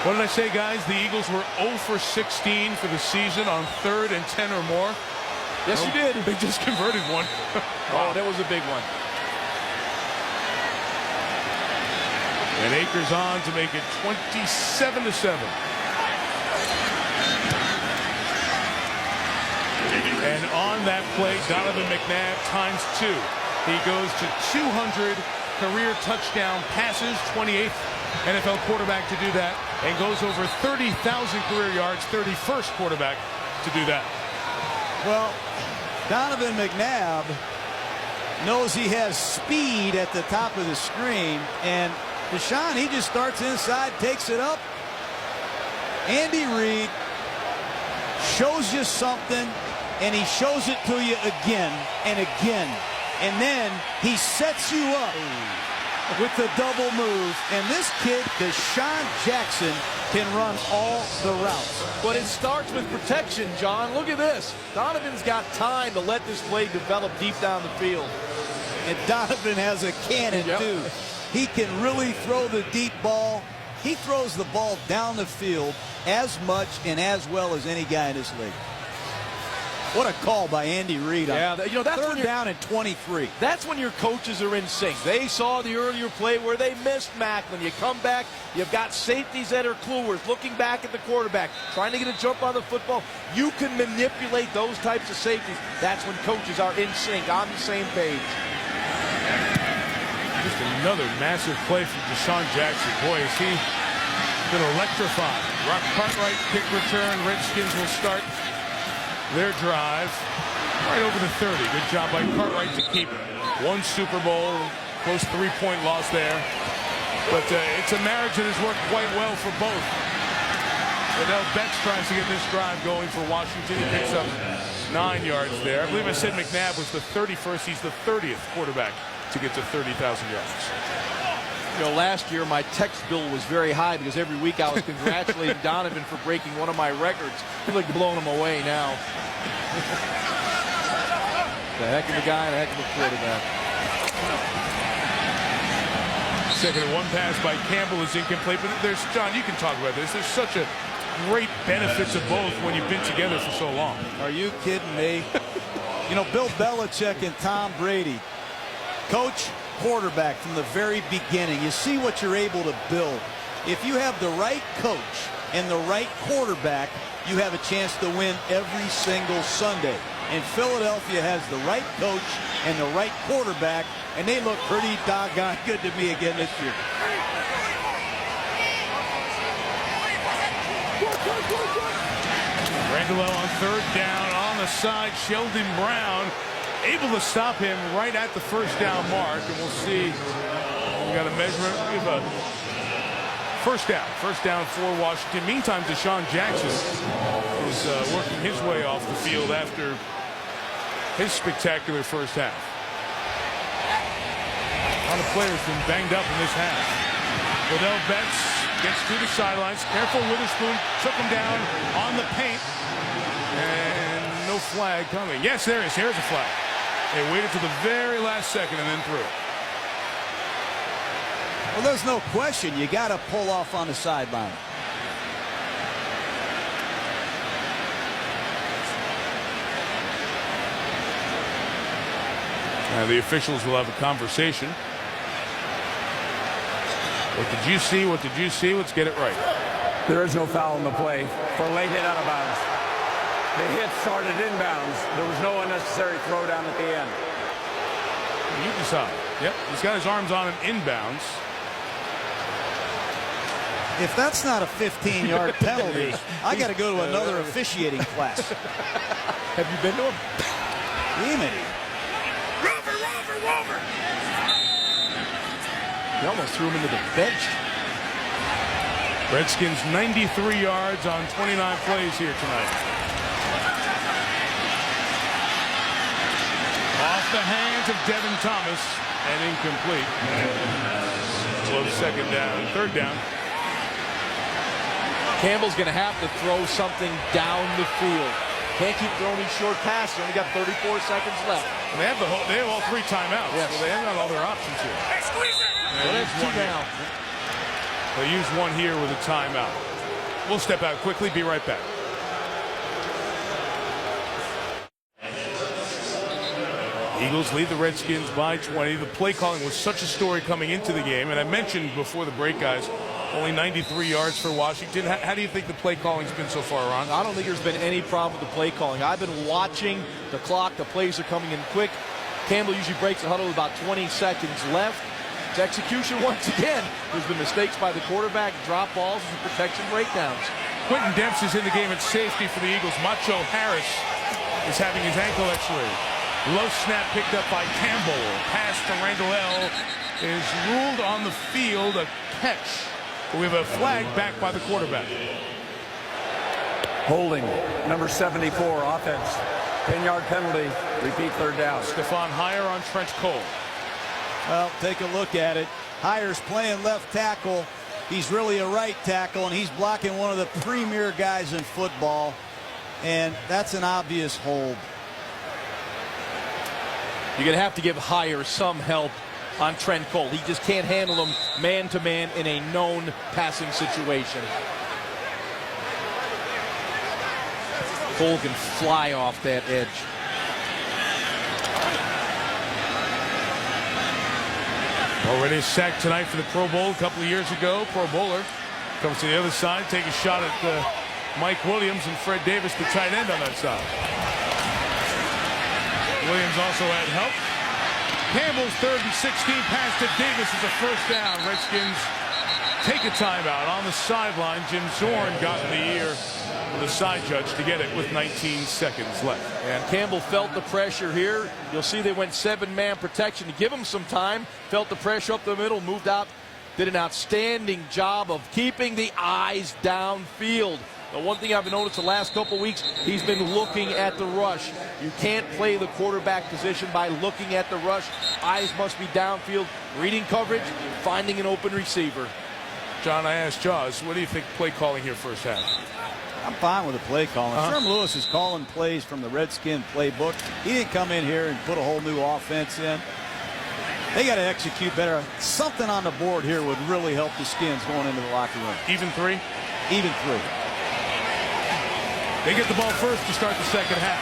What did I say, guys? The Eagles were 0 for 16 for the season on 3rd and 10 or more. Yes, you did. They just converted one. Oh, that was a big one. And Akers on to make it 27-7. And on On that play, Donovan McNabb times 2. He goes to 200 career touchdown passes, 28th NFL quarterback to do that, and goes over 30,000 career yards, 31st quarterback to do that. Well, Donovan McNabb knows he has speed at the top of the screen, and Deshaun, he just starts inside, takes it up. Andy Reid shows you something, and he shows it to you again and again. And then he sets you up with the double move. And this kid, Deshaun Jackson, can run all the routes. But it starts with protection, John. Look at this. Donovan's got time to let this play develop deep down the field. And Donovan has a cannon, too. He can really throw the deep ball. He throws the ball down the field as much and as well as any guy in this league. What a call by Andy Reid. Yeah, you know, that's third down and 23. That's when your coaches are in sync. They saw the earlier play where they missed Macklin. You come back, you've got safeties that are cluers, looking back at the quarterback, trying to get a jump on the football. You can manipulate those types of safeties. That's when coaches are in sync, on the same page. Just another massive play from Deshaun Jackson. Boy, is he been electrified. Rock Cartwright kick return. Redskins will start their drive right over the 30. Good job by Cartwright to keep it. One Super Bowl, close 3-point loss there. But it's a marriage that has worked quite well for both. Odell Betts tries to get this drive going for Washington. He picks up 9 yards there. I believe I said McNabb was the 31st. He's the 30th quarterback to get to 30,000 yards. You know, last year my text bill was very high because every week I was congratulating Donovan for breaking one of my records. I feel like blowing him away now. The heck of a guy and a heck of a quarterback. Second and 1 pass by Campbell is incomplete. But there's, John, you can talk about this. There's such a great benefit to both when you've been together for so long. Are you kidding me? You know, Bill Belichick and Tom Brady, coach, quarterback from the very beginning. You see what you're able to build. If you have the right coach and the right quarterback, you have a chance to win every single Sunday. And Philadelphia has the right coach and the right quarterback, and they look pretty doggone good to me again this year. Randall on third down on the side. Sheldon Brown able to stop him right at the first down mark, and we'll see. We got a measurement. We have a first down for Washington. Meantime, Deshaun Jackson is working his way off the field after his spectacular first half. A lot of players been banged up in this half. Odell Betts gets to the sidelines. Careful, Witherspoon took him down on the paint, and no flag coming. Yes, there is. Here's a flag. They waited to the very last second and then threw it. Well, there's no question. You got to pull off on the sideline. The officials will have a conversation. What did you see? What did you see? Let's get it right. There is no foul in the play for late hit out of bounds. The hit started inbounds. There was no unnecessary throwdown at the end. You decide. Yep, he's got his arms on him inbounds. If that's not a 15-yard penalty, I got to go to another officiating class. Have you been to him? Remedy. Rover! He almost threw him into the bench. Redskins 93 yards on 29 plays here tonight. Off the hands of Devin Thomas and incomplete. Close second down, third down. Campbell's going to have to throw something down the field. Can't keep throwing these short passes. Only got 34 seconds left. They have all 3 timeouts. Yes. So they have got all their options here. Well, that's 2 now. They'll use one here with a timeout. We'll step out quickly. Be right back. Eagles lead the Redskins by 20. The play calling was such a story coming into the game, and I mentioned before the break, guys, Only 93 yards for Washington. How do you think the play calling's been so far, Ron? I don't think there's been any problem with the play calling. I've been watching the clock. The plays are coming in quick. Campbell usually breaks the huddle with about 20 seconds left. His execution, once again, there's been mistakes by the quarterback, drop balls, and protection breakdowns. Quentin Dempsey's in the game at safety for the Eagles. Macho Harris is having his ankle x-rayed. Low snap picked up by Campbell. Pass to Randall L. is ruled on the field a catch. We have a flag back by the quarterback. Holding, number 74, offense. 10-yard penalty. Repeat, third down. Stephon Hire on Trent Cole. Well, take a look at it. Hire's playing left tackle. He's really a right tackle, and he's blocking one of the premier guys in football. And that's an obvious hold. You're going to have to give Hire some help on Trent Cole. He just can't handle him man-to-man in a known passing situation. Cole can fly off that edge. Already sacked tonight for the Pro Bowl a couple of years ago. Pro Bowler comes to the other side, take a shot at Mike Williams and Fred Davis, the tight end on that side. Williams also had help. Campbell's 3rd and 16 pass to Davis is a first down. Redskins take a timeout on the sideline. Jim Zorn got in the ear of the side judge to get it with 19 seconds left. And Campbell felt the pressure here. You'll see they went 7-man protection to give him some time. Felt the pressure up the middle, moved out, did an outstanding job of keeping the eyes downfield. The one thing I've noticed the last couple weeks, he's been looking at the rush. You can't play the quarterback position by looking at the rush. Eyes must be downfield, reading coverage, finding an open receiver. John, I asked Jaws, what do you think play calling here first half? I'm fine with the play calling. Sherm Lewis is calling plays from the Redskin playbook. He didn't come in here and put a whole new offense in. They got to execute better. Something on the board here would really help the Skins going into the locker room. Even 3? Even 3. They get the ball first to start the second half.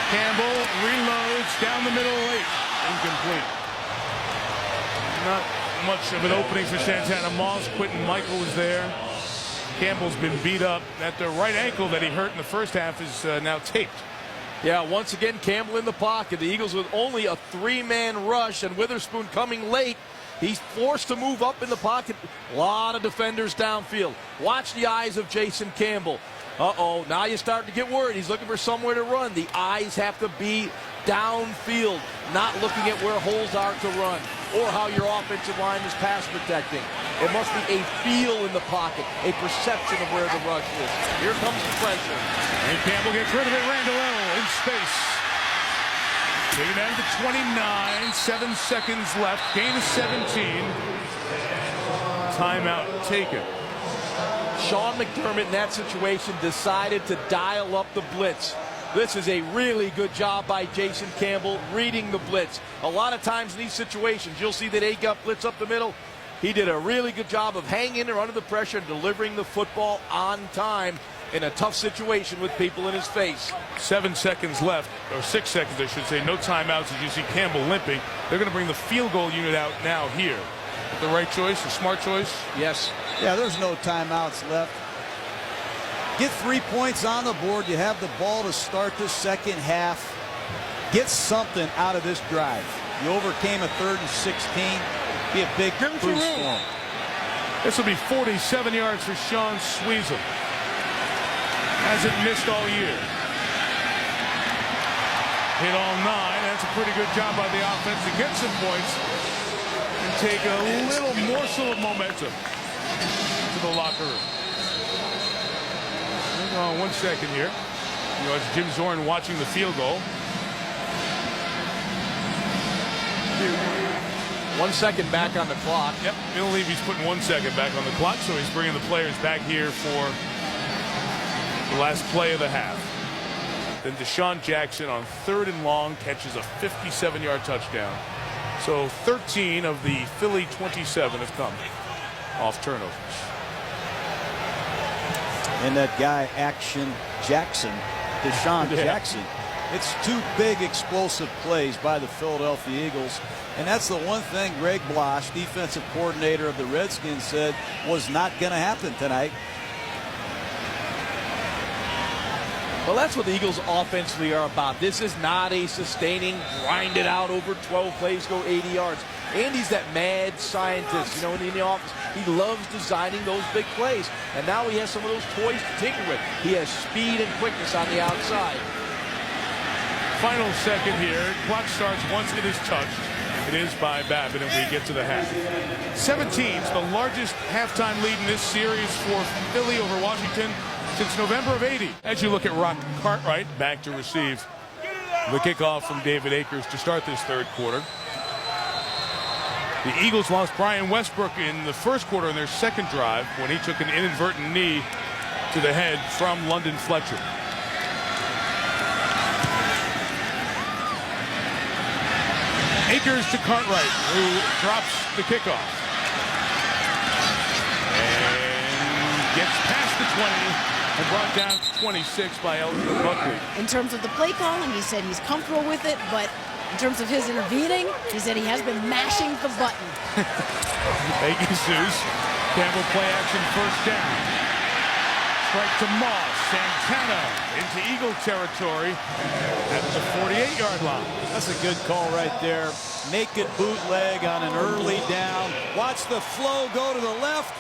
Campbell reloads down the middle late. Incomplete. Not much of an opening for Santana Moss. Quentin Michael was there. Campbell's been beat up. At the right ankle that he hurt in the first half is now taped. Yeah, once again, Campbell in the pocket. The Eagles with only a 3-man rush, and Witherspoon coming late. He's forced to move up in the pocket. A lot of defenders downfield. Watch the eyes of Jason Campbell. Uh-oh, now you start to get worried. He's looking for somewhere to run. The eyes have to be downfield, not looking at where holes are to run or how your offensive line is pass protecting. It must be a feel in the pocket, a perception of where the rush is. Here comes the pressure. And Campbell gets rid of it. Randall L. in space. Taking down to 29, 7 seconds left. Gain of 17. Timeout taken. Sean McDermott in that situation decided to dial up the blitz. This is a really good job by Jason Campbell reading the blitz. A lot of times in these situations, you'll see that A-Gap blitz up the middle. He did a really good job of hanging there under the pressure and delivering the football on time in a tough situation with people in his face. 7 seconds left, or 6 seconds, I should say. No timeouts as you see Campbell limping. They're going to bring the field goal unit out now here. The right choice, the smart choice? Yes. Yeah, there's no timeouts left. Get 3 points on the board. You have the ball to start the second half. Get something out of this drive. You overcame a 3rd and 16. Be a big boost for him. This will be 47 yards for Sean Sweezel. Hasn't missed all year. Hit all 9. That's a pretty good job by the offense to get some points and take a little morsel of momentum to the locker room. Hang on 1 second here. You know, it's Jim Zorn watching the field goal. 1 second back on the clock. Yep, I believe he's putting 1 second back on the clock, so he's bringing the players back here for the last play of the half. Then Deshaun Jackson on 3rd and long catches a 57-yard touchdown. So 13 of the Philly 27 have come off turnovers. And that guy, Action Jackson, Deshaun Jackson, It's two big explosive plays by the Philadelphia Eagles. And that's the one thing Greg Blosch, defensive coordinator of the Redskins, said was not going to happen tonight. Well, that's what the Eagles offensively are about. This is not a sustaining, grind it out over 12 plays, go 80 yards. Andy's that mad scientist, you know, in the office. He loves designing those big plays. And now he has some of those toys to tinker with. He has speed and quickness on the outside. Final second here. Clock starts once it is touched. It is by Babbitt, and we get to the half. 17's the largest halftime lead in this series for Philly over Washington since November of '80. As you look at Rock Cartwright back to receive the kickoff from David Akers to start this third quarter. The Eagles lost Brian Westbrook in the first quarter in their second drive when he took an inadvertent knee to the head from London Fletcher. Akers to Cartwright, who drops the kickoff. And gets past the 20 and brought down to 26 by Elton Buckley. In terms of the play calling, he said he's comfortable with it, but in terms of his intervening, he said he has been mashing the button. Thank you, Zeus. Campbell play action first down. Strike to Moss. Santana into Eagle territory at the 48-yard line. That's a good call right there. Naked bootleg on an early down. Watch the flow go to the left.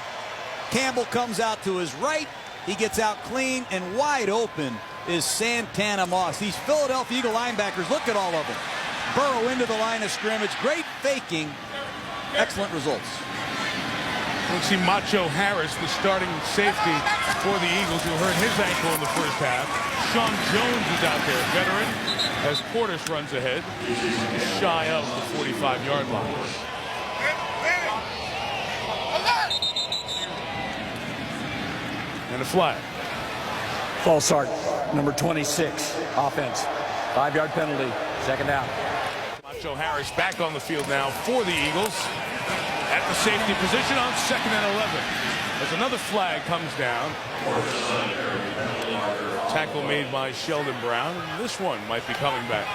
Campbell comes out to his right. He gets out clean, and wide open is Santana Moss. These Philadelphia Eagle linebackers, look at all of them. Burrow into the line of scrimmage. Great faking. Excellent results. We'll see Macho Harris, the starting safety for the Eagles, who hurt his ankle in the first half. Sean Jones is out there, veteran, as Portis runs ahead, shy of the 45-yard line. And a flag. False start, number 26, offense. 5-yard penalty, second down. Macho Harris back on the field now for the Eagles at the safety position on 2nd and 11. As another flag comes down. Tackle made by Sheldon Brown. And this one might be coming back.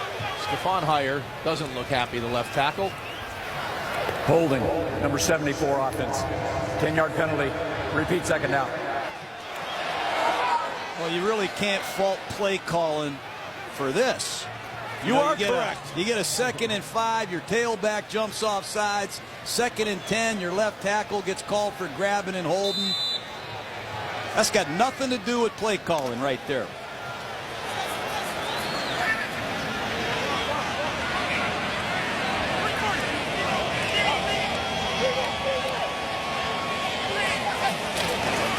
Stephon Heyer doesn't look happy, the left tackle. Holding, number 74, offense. 10-yard penalty, repeat second down. Well, you really can't fault play calling for this. You are correct. You get a 2nd and 5, your tailback jumps off sides. 2nd and 10, your left tackle gets called for grabbing and holding. That's got nothing to do with play calling right there.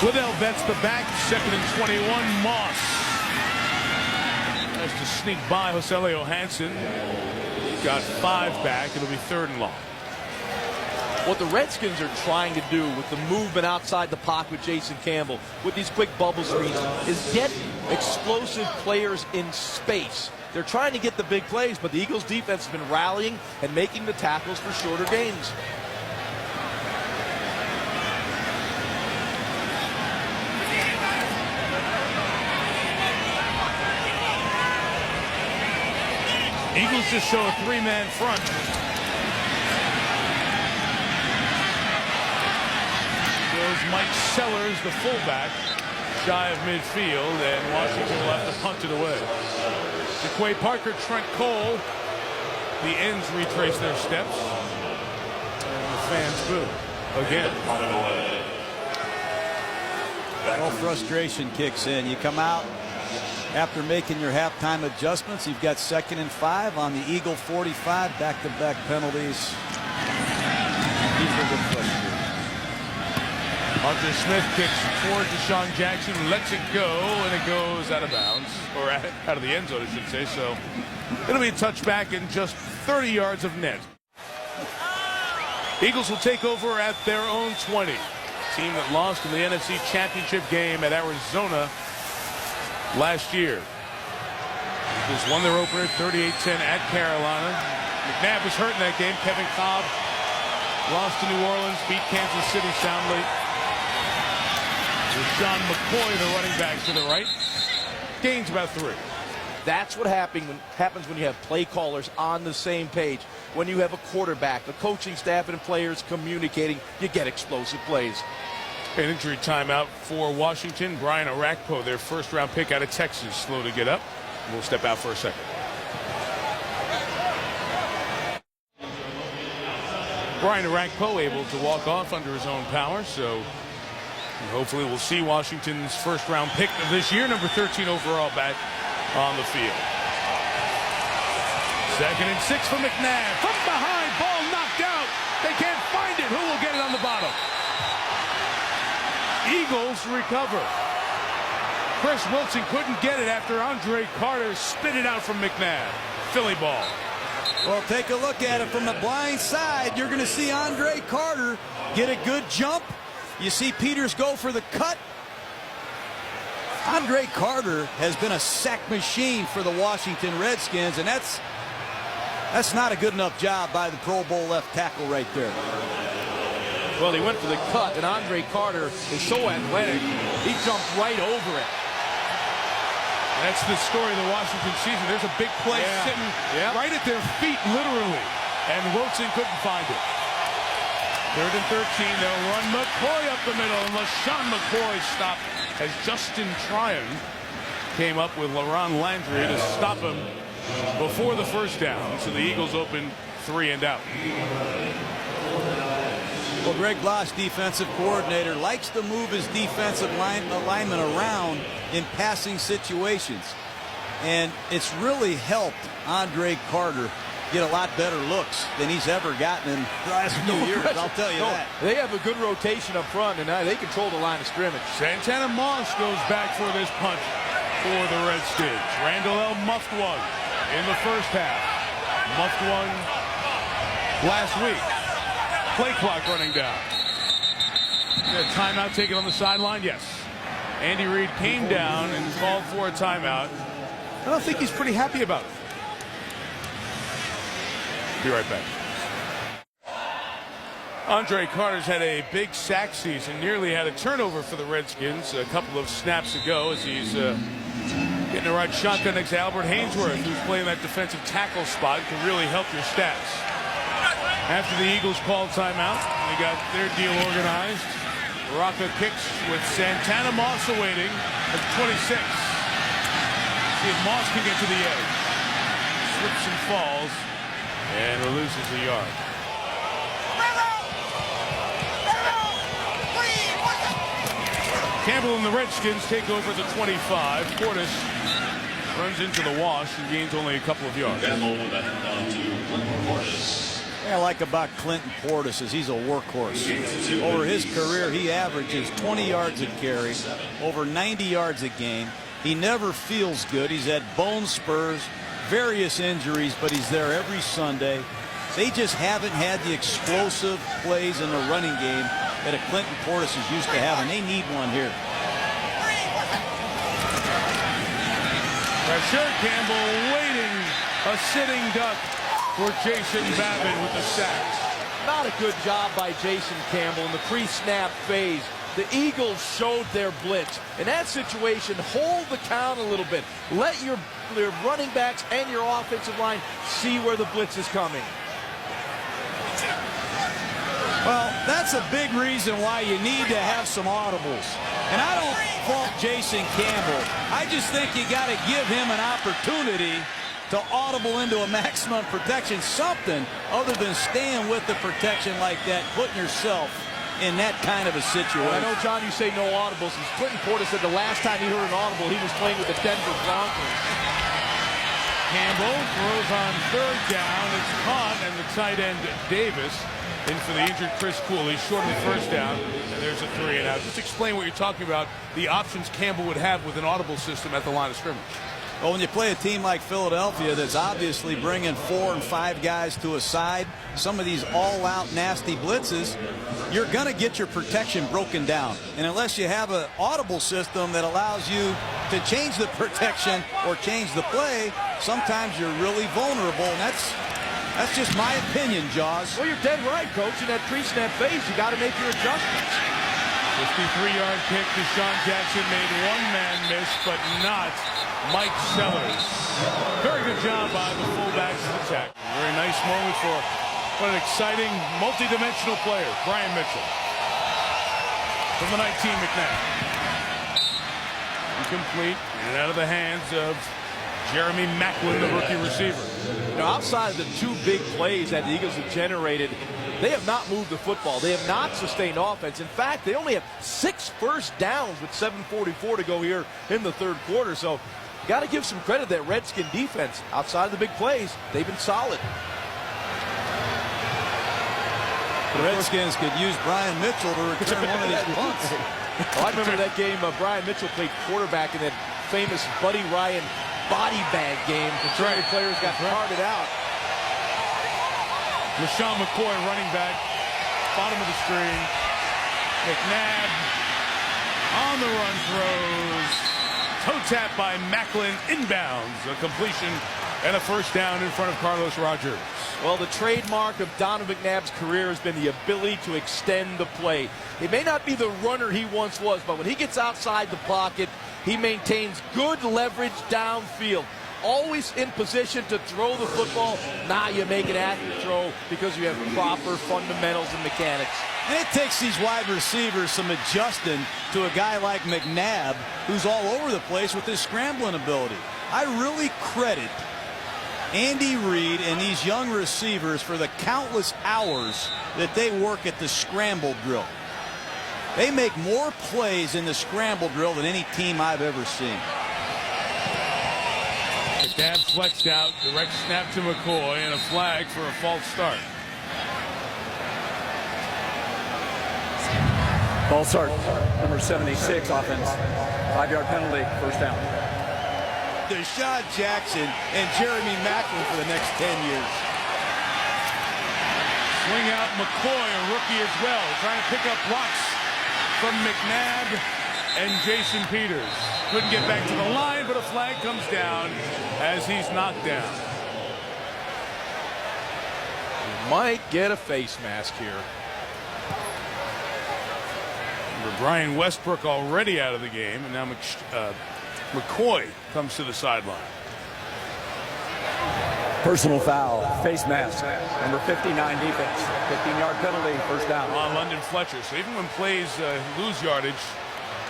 Liddell bets the back, 2nd and 21, Moss. Tries to sneak by Joselio Hansen. Got 5 back. It'll be 3rd and long. What the Redskins are trying to do with the movement outside the pocket with Jason Campbell, with these quick bubble screens, is get explosive players in space. They're trying to get the big plays, but the Eagles defense has been rallying and making the tackles for shorter gains. Eagles just show a 3-man front. Goes Mike Sellers, the fullback, shy of midfield, and Washington will have to punt it away. DeQuay Parker, Trent Cole, the ends retrace their steps, and the fans boo again. All frustration kicks in. You come out after making your halftime adjustments. You've got 2nd and 5 on the Eagle 45. Back-to-back penalties. People get frustrated. Hunter Smith kicks toward Deshaun Jackson, lets it go, and it goes out of bounds, or out of the end zone, I should say. So it'll be a touchback in just 30 yards of net. Eagles will take over at their own 20. Team that lost in the NFC Championship game at Arizona last year. Eagles won their opener 38-10 at Carolina. McNabb was hurt in that game. Kevin Cobb lost to New Orleans, beat Kansas City soundly. Sean McCoy, the running back to the right, gains about 3. That's what happens when you have play callers on the same page. When you have a quarterback, the coaching staff and players communicating, you get explosive plays. An injury timeout for Washington. Brian Arakpo, their first-round pick out of Texas, slow to get up. We'll step out for a second. Brian Arakpo able to walk off under his own power, so hopefully we'll see Washington's first-round pick of this year, number 13 overall, back on the field. 2nd and 6 for McNabb. From behind, ball knocked out. They can't find it. Who will get it on the bottom? Eagles recover. Chris Wilson couldn't get it after Andre Carter spit it out from McNabb. Philly ball. Well, take a look at it from the blind side. You're going to see Andre Carter get a good jump. You see Peters go for the cut. Andre Carter has been a sack machine for the Washington Redskins, and that's not a good enough job by the Pro Bowl left tackle right there. Well, he went for the cut, and Andre Carter is so athletic, he jumped right over it. That's the story of the Washington season. There's a big play sitting right at their feet, literally, and Wilson couldn't find it. 3rd and 13. They'll run McCoy up the middle, and LaShawn McCoy stopped as Justin Tryon came up with LaRon Landry to stop him before the first down. So the Eagles open 3 and out. Well, Greg Bloss, defensive coordinator, likes to move his defensive linemen around in passing situations. And it's really helped Andre Carter get a lot better looks than he's ever gotten in the last few years, I'll tell you that. They have a good rotation up front, and they control the line of scrimmage. Santana Moss goes back for this punt for the Redskins. Randall L. muffed one in the first half. Muffed one last week. Play clock running down. Timeout taken on the sideline? Yes. Andy Reid came down and called for a timeout. I don't think he's pretty happy about it. Be right back. Andre Carter's had a big sack season. Nearly had a turnover for the Redskins a couple of snaps ago as he's getting the right shotgun next to Albert Hainsworth, who's playing that defensive tackle spot, can really help your stats. After the Eagles called timeout, they got their deal organized. Rocca kicks with Santana Moss awaiting at 26. See if Moss can get to the edge. Slips and falls and loses a yard. Campbell and the Redskins take over the 25. Portis runs into the wash and gains only a couple of yards. What I like about Clinton Portis is he's a workhorse. Over his career, he averages 20 yards a carry, over 90 yards a game. He never feels good. He's had bone spurs, various injuries, but he's there every Sunday. They just haven't had the explosive plays in the running game that a Clinton Portis is used to having. They need one here. Pressure, Campbell waiting, a sitting duck for Jason Babbitt with the sack. Not a good job by Jason Campbell in the pre-snap phase. The Eagles showed their blitz. In that situation, hold the count a little bit. Let your running backs and your offensive line see where the blitz is coming. Well, that's a big reason why you need to have some audibles. And I don't fault Jason Campbell. I just think you got to give him an opportunity to audible into a maximum protection, something other than staying with the protection like that, putting yourself in that kind of a situation. Well, I know, John, you say no audibles. As Clinton Portis said the last time he heard an audible, he was playing with the Denver Broncos. Campbell throws on third down. It's caught, and the tight end Davis in for the injured Chris Cooley, short of the first down, and there's a 3 and out. Just explain what you're talking about, the options Campbell would have with an audible system at the line of scrimmage. Well, when you play a team like Philadelphia that's obviously bringing 4 and 5 guys to a side, some of these all-out nasty blitzes, you're going to get your protection broken down. And unless you have an audible system that allows you to change the protection or change the play, sometimes you're really vulnerable. And that's just my opinion, Jaws. Well, you're dead right, Coach. In that pre-snap phase, you got to make your adjustments. 53-yard kick. Deshaun Jackson made one man miss, but not Mike Sellers. Very good job by the fullbacks of the tackle. Very nice moment for what an exciting, multi-dimensional player, Brian Mitchell. From the 19, McNabb. Incomplete and out of the hands of Jeremy Maclin, the rookie receiver. Outside of the two big plays that the Eagles have generated, they have not moved the football. They have not sustained offense. In fact, they only have 6 first downs with 7:44 to go here in the third quarter. So, got to give some credit to that Redskin defense. Outside of the big plays, they've been solid. The Redskins could use Brian Mitchell to return one of these punts. Well, I remember that game. Brian Mitchell played quarterback in that famous Buddy Ryan body bag game. The right. Players got carted out. LaShawn McCoy, running back, bottom of the screen. McNabb on the run throws. Toe tap by Maclin, inbounds. A completion and a first down in front of Carlos Rogers. Well, the trademark of Donovan McNabb's career has been the ability to extend the play. He may not be the runner he once was, but when he gets outside the pocket, he maintains good leverage downfield. Always in position to throw the football. Now you make an accurate throw because you have proper fundamentals and mechanics. And it takes these wide receivers some adjusting to a guy like McNabb, who's all over the place with his scrambling ability. I really credit Andy Reid and these young receivers for the countless hours that they work at the scramble drill. They make more plays in the scramble drill than any team I've ever seen. McNabb flexed out, direct snap to McCoy, and a flag for a false start. False start, number 76, offense. 5-yard penalty, first down. Deshaun Jackson and Jeremy Maclin for the next 10 years. Swing out McCoy, a rookie as well, trying to pick up blocks from McNabb and Jason Peters. Couldn't get back to the line, but a flag comes down as he's knocked down. He might get a face mask here. Remember, Brian Westbrook already out of the game, and now McCoy comes to the sideline. Personal foul, face mask, number 59 defense. 15-yard penalty, first down. On London Fletcher. So even when plays lose yardage,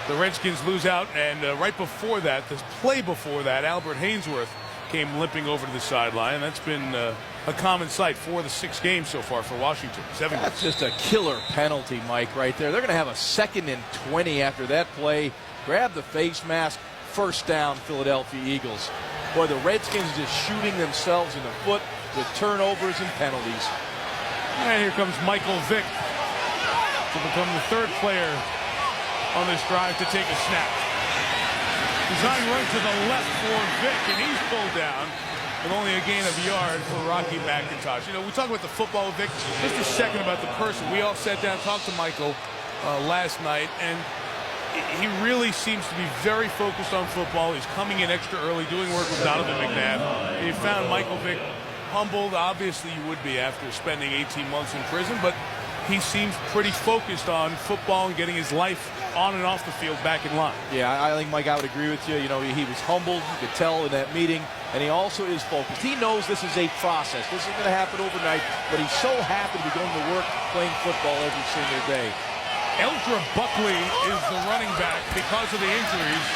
the Redskins lose out. And right before that, the play before that, Albert Hainsworth came limping over to the sideline. And that's been a common sight for the 6 games so far for Washington. 7 That's just a killer penalty, Mike, right there. They're going to have a 2nd and 20 after that play. Grab the face mask. First down, Philadelphia Eagles. Boy, the Redskins are just shooting themselves in the foot with turnovers and penalties. And here comes Michael Vick to become the 3rd player on this drive to take a snap. Design run to the left for Vick, and he's pulled down with only a gain of a yard for Rocky McIntosh. You know, we talk about the football with Vick. Just a second about the person. We all sat down and talked to Michael last night, and he really seems to be very focused on football. He's coming in extra early, doing work with Donovan McNabb. And you found Michael Vick humbled. Obviously, you would be after spending 18 months in prison, but he seems pretty focused on football and getting his life on and off the field back in line. Yeah, I think, Mike, I would agree with you. You know, he was humbled. You could tell in that meeting, and he also is focused. He knows this is a process. This isn't going to happen overnight, but he's so happy to be going to work playing football every single day. Eldra Buckley is the running back because of the injuries.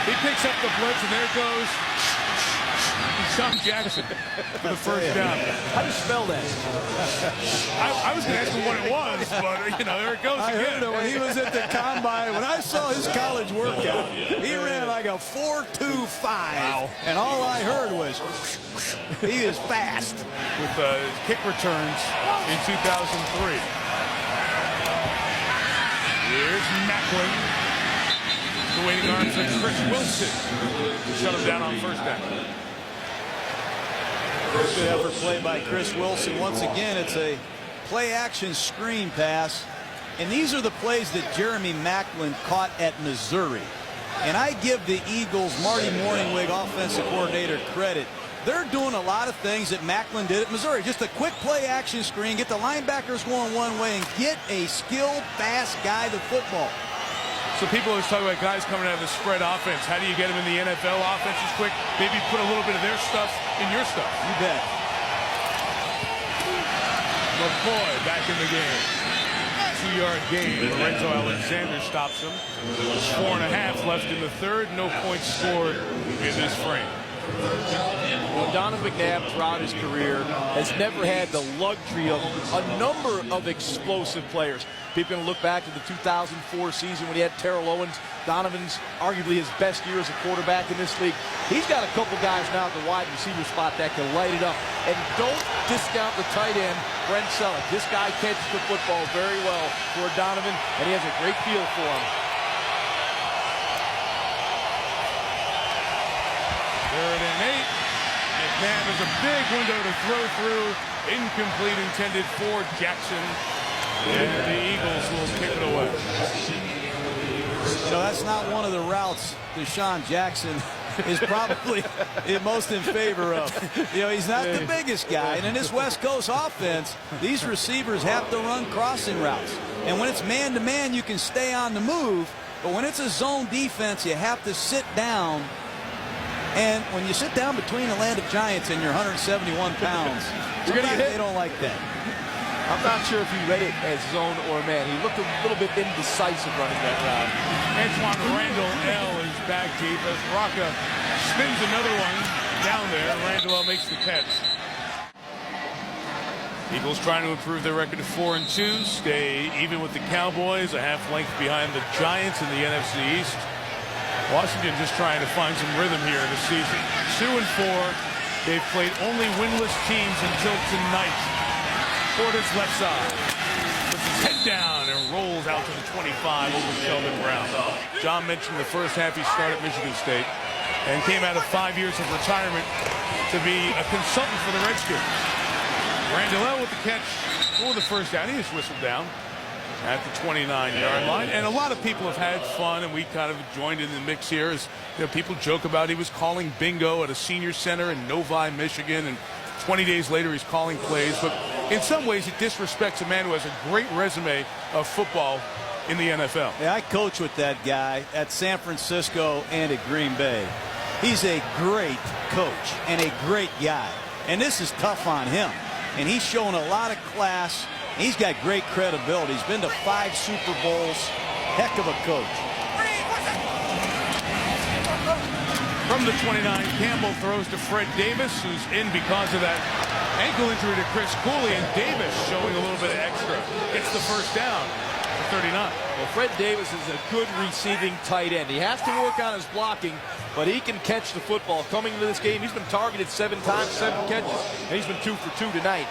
He picks up the blitz, and there goes Deshaun Jackson for the first down. How do you spell that? I was going to ask him what it was, but, you know, there it goes I again. heard it when he was at the combine. When I saw his college workout, he ran like a 4.25. Wow. And all I heard was, he is fast. With kick returns in 2003. Here's Maclin. The waiting arms of Chris Wilson to shut him down on first down. Good effort play by Chris Wilson. Once again, it's a play-action screen pass. And these are the plays that Jeremy Maclin caught at Missouri. And I give the Eagles' Marty Morningwig offensive coordinator credit. They're doing a lot of things that Maclin did at Missouri. Just a quick play-action screen, get the linebackers going one way, and get a skilled, fast guy to football. So people always talk about guys coming out of the spread offense. How do you get them in the NFL offenses quick? Maybe put a little bit of their stuff in your stuff. You bet. McCoy back in the game. 2-yard gain. Lorenzo Alexander stops him. 4.5 left in the third. No points scored in this frame. Donovan McNabb throughout his career has never had the luxury of a number of explosive players. People are going to look back to the 2004 season when he had Terrell Owens. Donovan's arguably his best year as a quarterback in this league. He's got a couple guys now at the wide receiver spot that can light it up. And don't discount the tight end, Brent Selleck. This guy catches the football very well for Donovan, and he has a great feel for him. 3rd and 8. McNabb has a big window to throw through. Incomplete, intended for Jackson. And the Eagles will kick it away. You know, that's not one of the routes Deshaun Jackson is probably most in favor of. You know, he's not the biggest guy. And in this West Coast offense, these receivers have to run crossing routes. And when it's man-to-man, you can stay on the move. But when it's a zone defense, you have to sit down. And when you sit down between the land of giants and you're 171 pounds, you're going to get hit. They don't like that. I'm not sure if he read it as zone or man. He looked a little bit indecisive running that route. Antoine Randall L is back deep as Rocca spins another one down there. Randall L makes the catch. Eagles trying to improve their record to 4-2, stay even with the Cowboys, a half length behind the Giants in the NFC East. Washington just trying to find some rhythm here in the season. 2-4. They've played only winless teams until tonight. Porter's left side. Puts his head down and rolls out to the 25 over Sheldon Brown. John mentioned the first half he started at Michigan State and came out of 5 years of retirement to be a consultant for the Redskins. Randall L with the catch for the first down. He just whistled down at the 29-yard line. And a lot of people have had fun, and we kind of joined in the mix here. As you know, people joke about he was calling bingo at a senior center in Novi, Michigan, and 20 days later he's calling plays. But in some ways it disrespects a man who has a great resume of football in the NFL. Yeah, I coach with that guy at San Francisco and at Green Bay. He's a great coach and a great guy. And this is tough on him. And he's shown a lot of class. He's got great credibility. He's been to 5 Super Bowls. Heck of a coach. From the 29, Campbell throws to Fred Davis, who's in because of that ankle injury to Chris Cooley, and Davis showing a little bit of extra. Gets the first down for 39. Well, Fred Davis is a good receiving tight end. He has to work on his blocking, but he can catch the football. Coming into this game, he's been targeted 7 times, 7 catches, and he's been 2 for 2 tonight.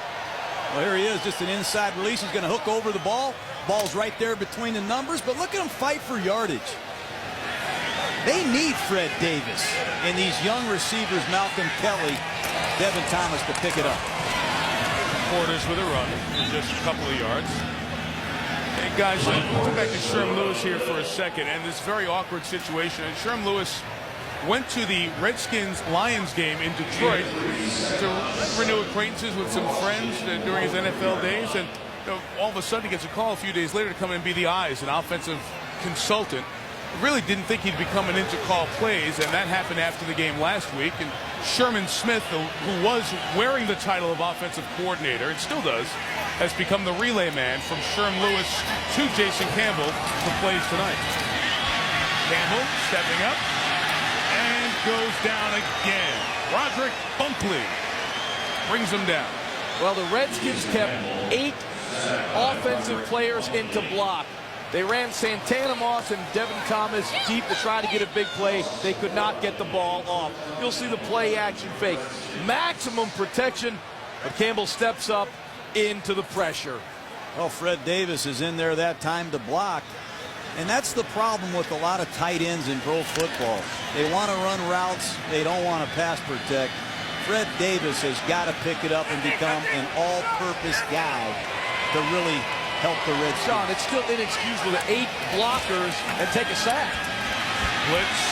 Well, here he is, just an inside release. He's going to hook over the ball. Ball's right there between the numbers, but look at him fight for yardage. They need Fred Davis and these young receivers, Malcolm Kelly, Devin Thomas, to pick it up. Porter's with a run for just a couple of yards. Hey, guys, we'll go back to Sherm Lewis here for a second, and this very awkward situation. And Sherm Lewis went to the Redskins-Lions game in Detroit to renew acquaintances with some friends during his NFL days. And you know, all of a sudden he gets a call a few days later to come in and be the eyes, an offensive consultant. Really didn't think he'd be coming in to call plays, and that happened after the game last week. And Sherman Smith, who was wearing the title of offensive coordinator and still does, has become the relay man from Sherm Lewis to Jason Campbell for plays tonight. Campbell stepping up and goes down again. Roderick Bunkley brings him down. Well, the Redskins kept 8 offensive players into block. They ran Santana Moss and Devin Thomas deep to try to get a big play. They could not get the ball off. You'll see the play action fake. Maximum protection, but Campbell steps up into the pressure. Well, Fred Davis is in there that time to block. And that's the problem with a lot of tight ends in pro football. They want to run routes. They don't want to pass protect. Fred Davis has got to pick it up and become an all-purpose guy to really help the Redskins. Sean, it's still inexcusable to 8 blockers and take a sack. Blitz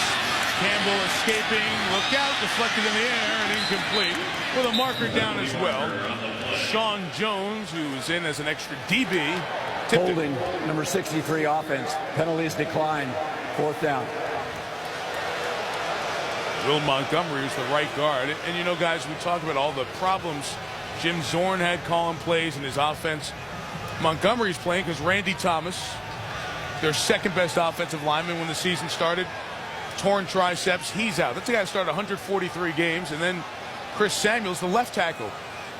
Campbell escaping. Look out. Deflected in the air and incomplete. With a marker down as well. Sean Jones, who's in as an extra DB. Holding, number 63 offense. Penalties decline. 4th down. Will Montgomery is the right guard. And you know, guys, we talk about all the problems Jim Zorn had calling plays in his offense. Montgomery's playing because Randy Thomas, their second best offensive lineman when the season started, torn triceps. He's out. That's the guy that started 143 games. And then Chris Samuels, the left tackle.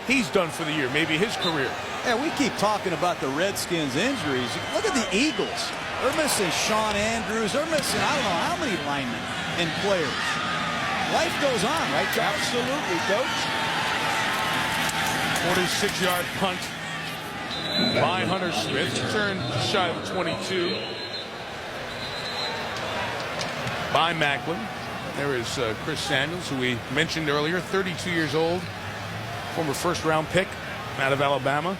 He's done for the year, maybe his career. Yeah, we keep talking about the Redskins injuries. Look at the Eagles. They're missing Sean Andrews. They're missing I don't know how many linemen and players. Life goes on, right, Josh? Absolutely, Coach. 46-yard punt by Hunter Smith. Turned shy of 22 by Macklin. There is Chris Samuels, who we mentioned earlier, 32 years old, former first-round pick out of Alabama.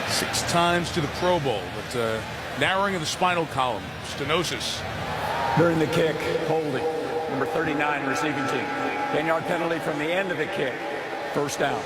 6 times to the Pro Bowl, but narrowing of the spinal column, stenosis. During the kick, holding, number 39 receiving team. 10-yard penalty from the end of the kick. 1st down.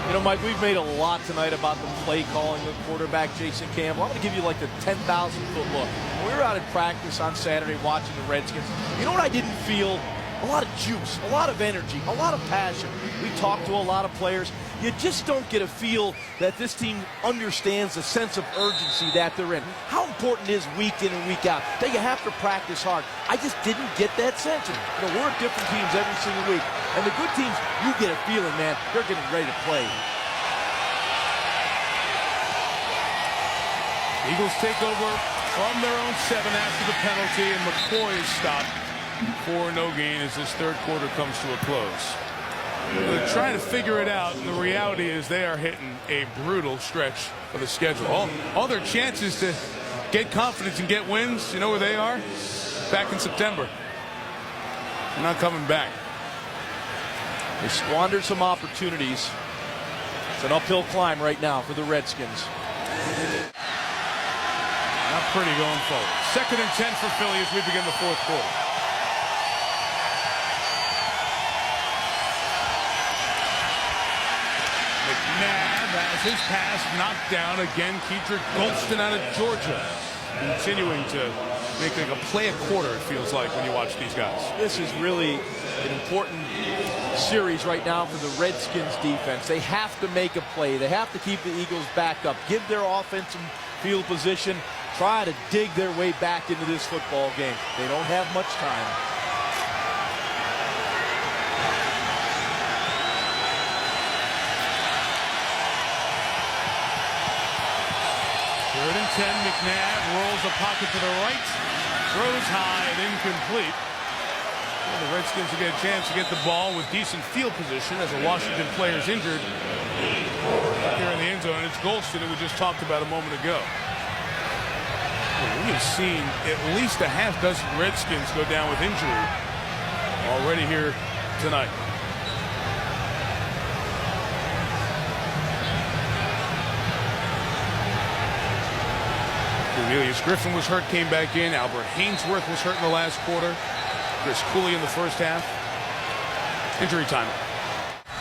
You know, Mike, we've made a lot tonight about the play calling of quarterback Jason Campbell. I'm going to give you like the 10,000-foot look. When we were out in practice on Saturday watching the Redskins, you know what I didn't feel? A lot of juice, a lot of energy, a lot of passion. We talked to a lot of players. You just don't get a feel that this team understands the sense of urgency that they're in. How important is week in and week out? That you have to practice hard. I just didn't get that sense. And, you know, we're at different teams every single week. And the good teams, you get a feeling, man, they're getting ready to play. Eagles take over from their own 7 after the penalty, and McCoy is stopped for no gain as this 3rd quarter comes to a close. They're trying to figure it out, and the reality is they are hitting a brutal stretch for the schedule. All their chances to get confidence and get wins, you know where they are? Back in September. They're not coming back. They squandered some opportunities. It's an uphill climb right now for the Redskins. Not pretty going forward. 2nd and 10 for Philly as we begin the 4th quarter. McNabb has his pass knocked down again. Kedrick Golston out of Georgia, continuing to make like a play a quarter, it feels like, when you watch these guys. This is really an important series right now for the Redskins defense. They have to make a play. They have to keep the Eagles back up, give their offensive field position, try to dig their way back into this football game. They don't have much time. Third and 10, McNabb rolls the pocket to the right, throws high and incomplete. Well, the Redskins will get a chance to get the ball with decent field position as a Washington player is injured here in the end zone. It's Golston, who we just talked about a moment ago. Well, we have seen at least a half dozen Redskins go down with injury already here tonight. Cornelius Griffin was hurt, came back in. Albert Hainsworth was hurt in the last quarter. Chris Cooley in the first half. Injury time.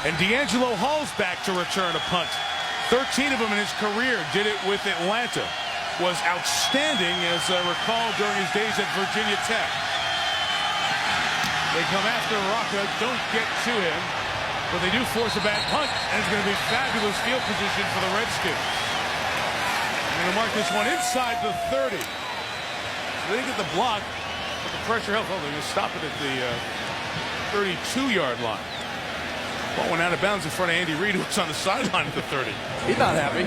And D'Angelo Hall's back to return a punt. 13 of them in his career. Did it with Atlanta. Was outstanding, as I recall, during his days at Virginia Tech. They come after Rocca, don't get to him, but they do force a bad punt, and it's going to be fabulous field position for the Redskins. They're going to mark this one inside the 30. They didn't get the block, but the pressure helped. Oh, they're going to stop it at the 32-yard line. Ball went out of bounds in front of Andy Reid, who was on the sideline at the 30. He's not happy.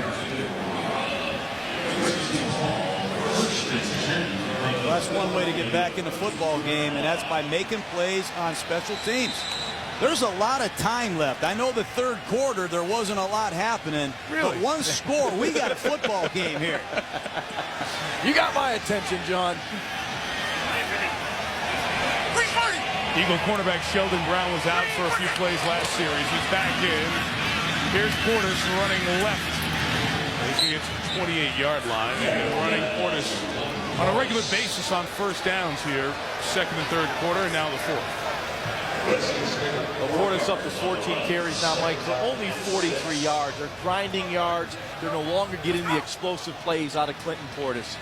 Well, that's one way to get back in the football game, and that's by making plays on special teams. There's a lot of time left. I know the 3rd quarter there wasn't a lot happening, really? But one score, we got a football game here. You got my attention, John. Eagle cornerback Sheldon Brown was out for a few plays last series. He's back in. Here's Portis running left. He's at the 28-yard line and running Portis on a regular basis on first downs here, second and third quarter, and now the fourth. Portis up to 14 carries now, Mike, for only 43 yards. They're grinding yards. They're no longer getting the explosive plays out of Clinton Portis.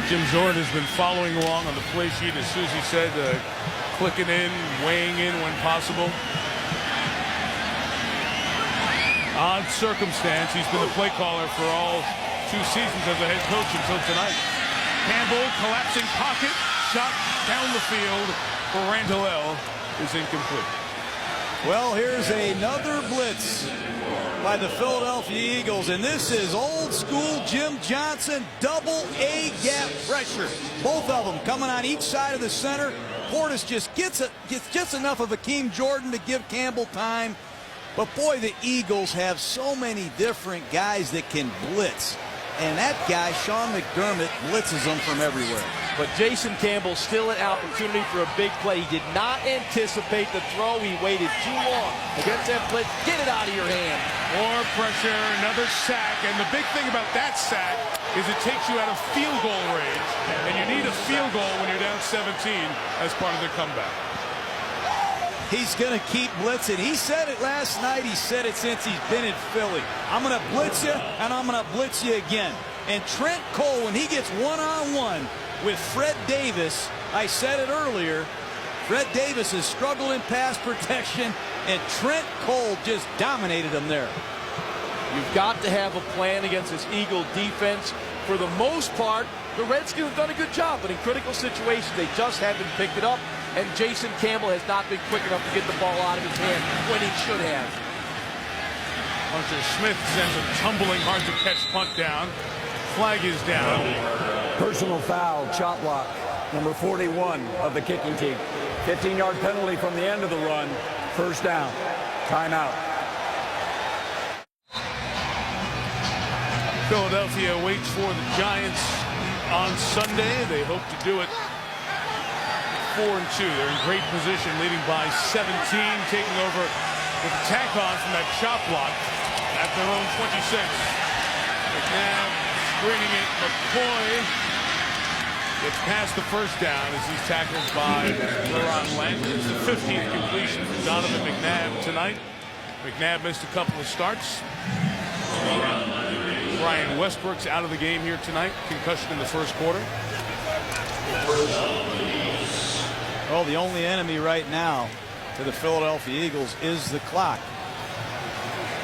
Jim Zorn has been following along on the play sheet, as Susie said, clicking in, weighing in when possible. Odd circumstance. He's been the play caller for all 2 seasons as a head coach until tonight. Campbell, collapsing pocket, shot down the field for Randall is incomplete. Well, here's another blitz by the Philadelphia Eagles, and this is old school Jim Johnson double A gap pressure. Both of them coming on each side of the center. Portis just gets just enough of Akeem Jordan to give Campbell time. But boy, the Eagles have so many different guys that can blitz. And that guy, Sean McDermott, blitzes them from everywhere. But Jason Campbell still an opportunity for a big play. He did not anticipate the throw. He waited too long against that blitz. Get it out of your hand. More pressure, another sack. And the big thing about that sack is it takes you out of field goal range. And you need a field goal when you're down 17 as part of the comeback. He's going to keep blitzing. He said it last night. He said it since he's been in Philly. I'm going to blitz you, and I'm going to blitz you again. And Trent Cole, when he gets one-on-one with Fred Davis, I said it earlier, Fred Davis has struggled in pass protection, and Trent Cole just dominated him there. You've got to have a plan against this Eagle defense. For the most part, the Redskins have done a good job, but in critical situations, they just haven't picked it up. And Jason Campbell has not been quick enough to get the ball out of his hand when he should have. Hunter Smith sends a tumbling, hard-to-catch punt down. Flag is down. Personal foul, chop block, number 41 of the kicking team. 15-yard penalty from the end of the run. First down. Timeout. Philadelphia waits for the Giants on Sunday. They hope to do it 4-2. They're in great position, leading by 17, taking over with the tack on from that chop block at their own 26. McNabb screening it. McCoy gets past the first down as he's tackled by Leron Landry. It's the 15th completion for Donovan McNabb tonight. McNabb missed a couple of starts. Brian Westbrook's out of the game here tonight. Concussion in the first quarter. Well, the only enemy right now to the Philadelphia Eagles is the clock.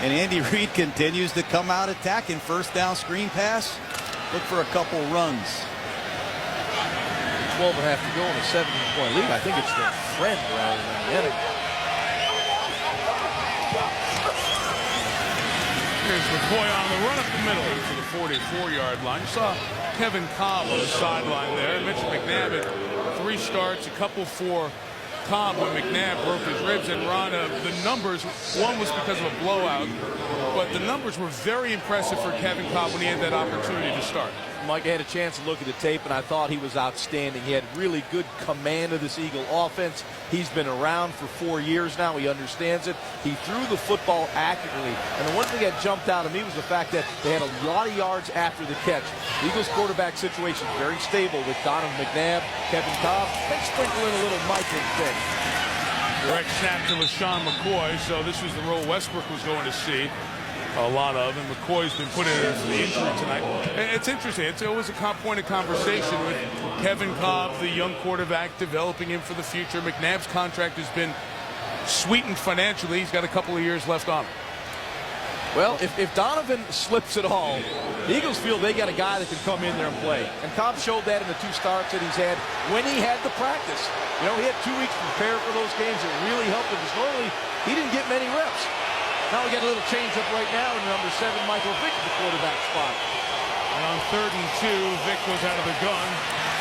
And Andy Reid continues to come out attacking. First down screen pass. Look for a couple runs. 12 and a half to go in a 17-point lead. I think it's their friend rather than the enemy. Here's McCoy on the run up the middle to the 44-yard line. You saw Kevin Cobb on the sideline there. Mitchell McNabb had 3 starts, a couple for Cobb when McNabb broke his ribs. And Ron, the numbers, one was because of a blowout, but the numbers were very impressive for Kevin Cobb when he had that opportunity to start. Mike, I had a chance to look at the tape, and I thought he was outstanding. He had really good command of this Eagle offense. He's been around for 4 years now. He understands it. He threw the football accurately. And the one thing that jumped out at me was the fact that they had a lot of yards after the catch. The Eagles quarterback situation is very stable with Donovan McNabb, Kevin Cobb, and sprinkle in a little Mike and Vic. Direct snap to LaShawn McCoy, so this was the role Westbrook was going to see a lot of, and McCoy's been put in for the injury tonight. And it's interesting. It's always a point of conversation with Kevin Cobb, the young quarterback, developing him for the future. McNabb's contract has been sweetened financially. He's got a couple of years left on him. Well, if Donovan slips at all, the Eagles feel they got a guy that can come in there and play. And Cobb showed that in the 2 starts that he's had when he had the practice. You know, he had 2 weeks to prepare for those games. It really helped him because normally he didn't get many reps. Now we got a little change up right now in number 7, Michael Vick at the quarterback spot. And on 3rd and 2, Vick goes out of the gun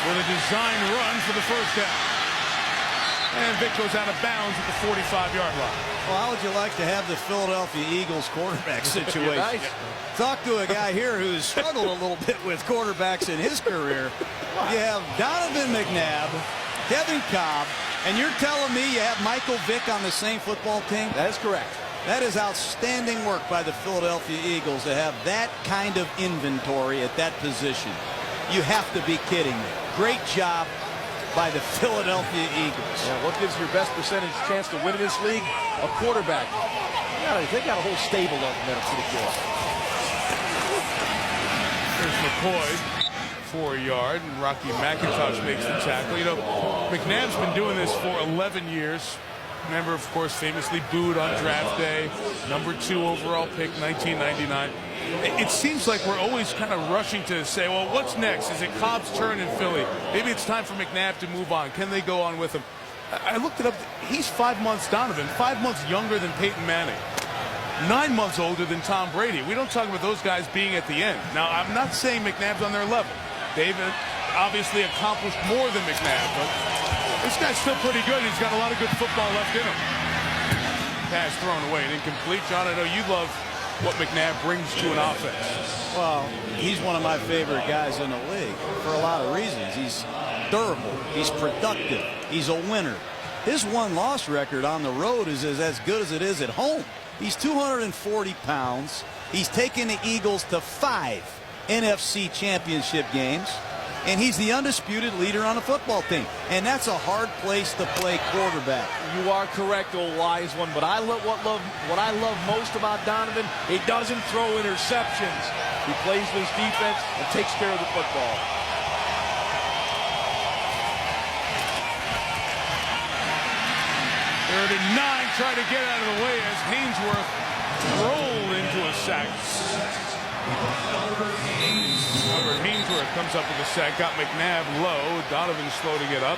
with a design run for the first down. And Vick goes out of bounds at the 45-yard line. Well, how would you like to have the Philadelphia Eagles quarterback situation? Nice. Talk to a guy here who's struggled a little bit with quarterbacks in his career. You have Donovan McNabb, Kevin Cobb, and you're telling me you have Michael Vick on the same football team? That is correct. That is outstanding work by the Philadelphia Eagles to have that kind of inventory at that position. You have to be kidding me. Great job by the Philadelphia Eagles. Yeah, what gives your best percentage chance to win in this league? A quarterback. They got a whole stable of them that are pretty good. Here's McCoy, 4-yard, and Rocky McIntosh makes the tackle. You know, McNabb's been doing this for 11 years. Remember, of course, famously booed on draft day, #2 overall pick, 1999. It seems like we're always kind of rushing to say, well, what's next? Is it Cobb's turn in Philly? Maybe it's time for McNabb to move on. Can they go on with him? I looked it up. He's 5 months, Donovan, 5 months younger than Peyton Manning, 9 months older than Tom Brady. We don't talk about those guys being at the end. Now, I'm not saying McNabb's on their level. They've obviously accomplished more than McNabb, but this guy's still pretty good. He's got a lot of good football left in him. Pass thrown away and incomplete. John, I know you love what McNabb brings to an offense. Well, he's one of my favorite guys in the league for a lot of reasons. He's durable. He's productive. He's a winner. His one-loss record on the road is as good as it is at home. He's 240 pounds. He's taken the Eagles to 5 NFC championship games. And he's the undisputed leader on the football team. And that's a hard place to play quarterback. You are correct, old wise one. But what I love most about Donovan, he doesn't throw interceptions. He plays with his defense and takes care of the football. Third and 9, try to get out of the way as Hainsworth rolled into a sack. Hainsworth comes up with a sack, got McNabb low. Donovan slow to get up.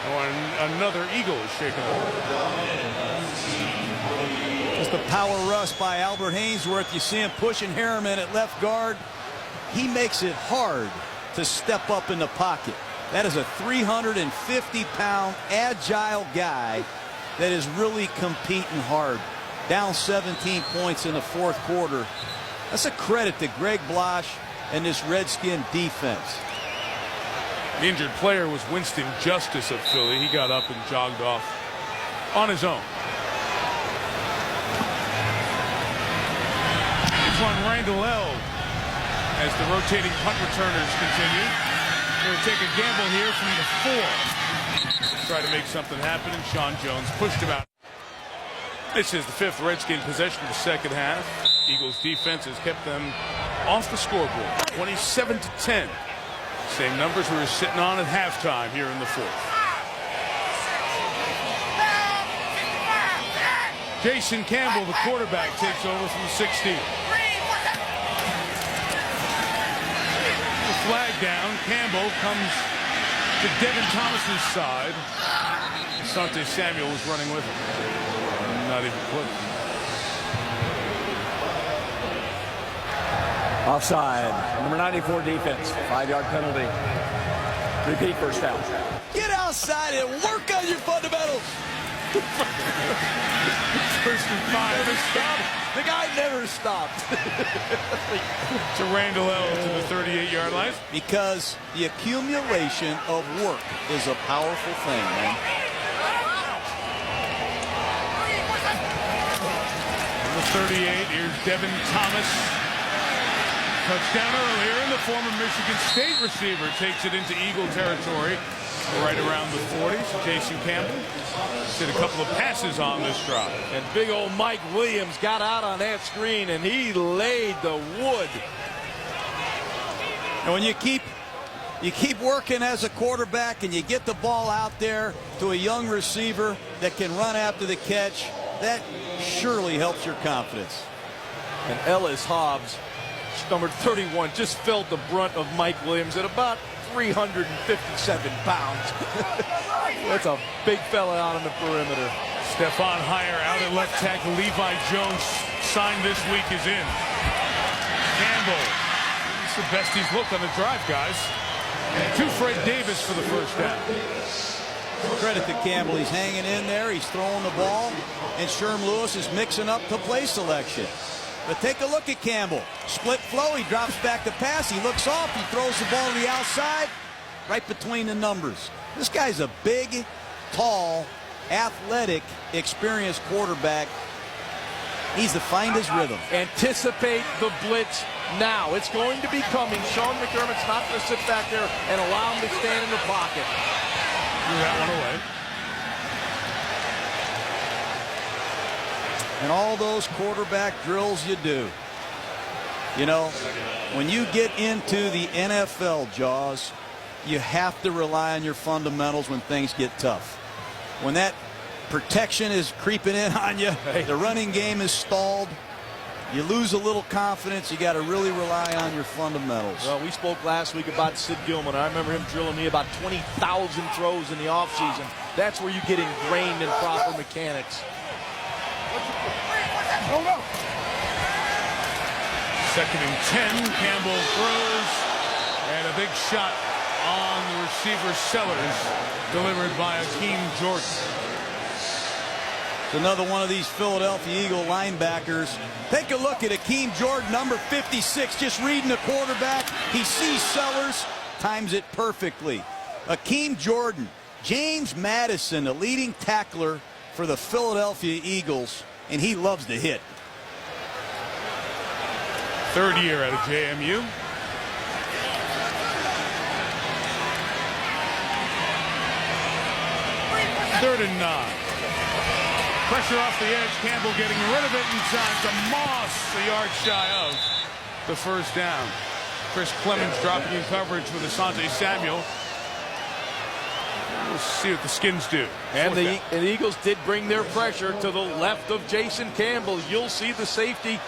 And another Eagle is shaken up. Just a power rush by Albert Hainsworth. You see him pushing Harriman at left guard. He makes it hard to step up in the pocket. That is a 350-pound agile guy that is really competing hard. Down 17 points in the fourth quarter. That's a credit to Greg Blosh and this Redskin defense. The injured player was Winston Justice of Philly. He got up and jogged off on his own. It's on Randall L. as the rotating punt returners continue. They're going to take a gamble here from the 4. Try to make something happen, and Sean Jones pushed him out. This is the 5th Redskin possession of the second half. Eagles defense has kept them off the scoreboard, 27-10. Same numbers we were sitting on at halftime here in the 4th. Jason Campbell, the quarterback, takes over from the 16. The flag down. Campbell comes to Devin Thomas's side. Asante Samuel was running with him. Not even close. Offside. Number 94 defense. 5-yard penalty. Repeat first down. Get outside and work on your fundamentals. First and 5. Never stopped. The guy never stopped. To Randall L. to the 38-yard line. Because the accumulation of work is a powerful thing, man. Number 38, here's Devin Thomas. Touchdown earlier, and the former Michigan State receiver takes it into Eagle territory right around the 40. So Jason Campbell did a couple of passes on this drive. And big old Mike Williams got out on that screen, and he laid the wood. And when you keep working as a quarterback and you get the ball out there to a young receiver that can run after the catch, that surely helps your confidence. And Ellis Hobbs, number 31, just felt the brunt of Mike Williams at about 357 pounds. That's a big fella out on the perimeter. Stephon Heyer out at left tackle. Levi Jones signed this week is in. Campbell, it's the best he's looked on the drive, guys. To Fred Davis for the first down. Credit to Campbell. He's hanging in there. He's throwing the ball. And Sherm Lewis is mixing up the play selection. But take a look at Campbell. Split flow. He drops back to pass. He looks off. He throws the ball to the outside. Right between the numbers. This guy's a big, tall, athletic, experienced quarterback. Needs to find his rhythm. Anticipate the blitz now. It's going to be coming. Sean McDermott's not going to sit back there and allow him to stand in the pocket. Threw that one away. And all those quarterback drills you do. You know, when you get into the NFL, Jaws, you have to rely on your fundamentals when things get tough. When that protection is creeping in on you, the running game is stalled, you lose a little confidence. You got to really rely on your fundamentals. Well, we spoke last week about Sid Gilman. I remember him drilling me about 20,000 throws in the offseason. That's where you get ingrained in proper mechanics. Second and 10. Campbell throws. And a big shot on the receiver Sellers. Delivered by Akeem Jordan. It's another one of these Philadelphia Eagle linebackers. Take a look at Akeem Jordan, number 56, just reading the quarterback. He sees Sellers, times it perfectly. Akeem Jordan, James Madison, the leading tackler for the Philadelphia Eagles, and he loves to hit. Third year out of JMU. Third and 9. Pressure off the edge. Campbell getting rid of it inside to Moss, a yard shy of the first down. Chris Clemens dropping in coverage with Asante Samuel. We'll see what the Skins do. And the Eagles did bring their pressure to the left of Jason Campbell. You'll see the safety,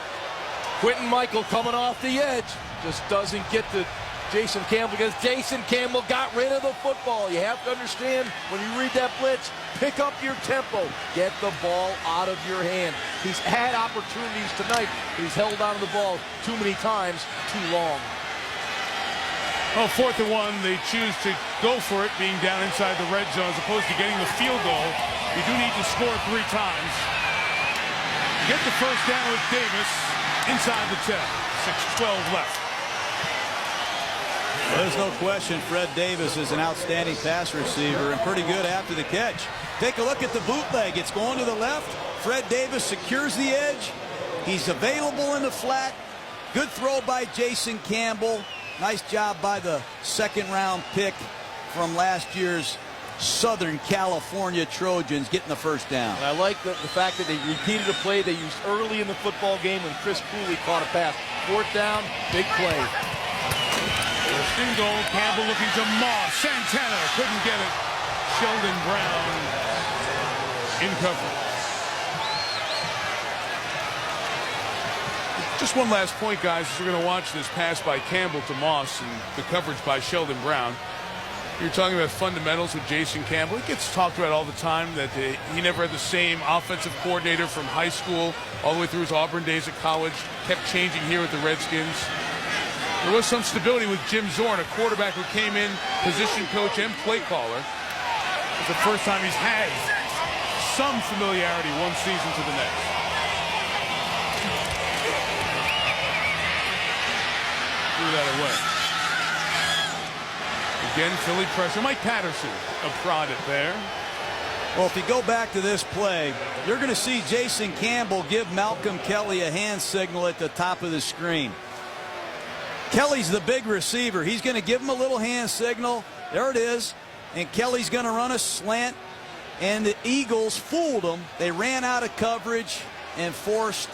Quentin Michael, coming off the edge. Just doesn't get to Jason Campbell because Jason Campbell got rid of the football. You have to understand when you read that blitz, pick up your tempo. Get the ball out of your hand. He's had opportunities tonight, but he's held onto the ball too many times, too long. Oh, 4th and 1, they choose to go for it, being down inside the red zone as opposed to getting the field goal. You do need to score 3 times. Get the first down with Davis inside the 10. 6:12 left. Well, there's no question Fred Davis is an outstanding pass receiver and pretty good after the catch. Take a look at the bootleg. It's going to the left. Fred Davis secures the edge. He's available in the flat. Good throw by Jason Campbell. Nice job by the second-round pick from last year's Southern California Trojans getting the first down. And I like the fact that they repeated a play they used early in the football game when Chris Cooley caught a pass. 4th down, big play. First and goal. Campbell looking to Moss. Santana couldn't get it. Sheldon Brown in coverage. Just one last point, guys, as we're going to watch this pass by Campbell to Moss and the coverage by Sheldon Brown. You're talking about fundamentals with Jason Campbell. It gets talked about all the time that he never had the same offensive coordinator from high school all the way through his Auburn days at college. Kept changing here with the Redskins. There was some stability with Jim Zorn, a quarterback who came in, position coach and play caller. It's the first time he's had some familiarity one season to the next. Threw that away. Again, Philly pressure. Mike Patterson a prod it there. Well, if you go back to this play, you're going to see Jason Campbell give Malcolm Kelly a hand signal at the top of the screen. Kelly's the big receiver. He's going to give him a little hand signal. There it is. And Kelly's going to run a slant. And the Eagles fooled them. They ran out of coverage and forced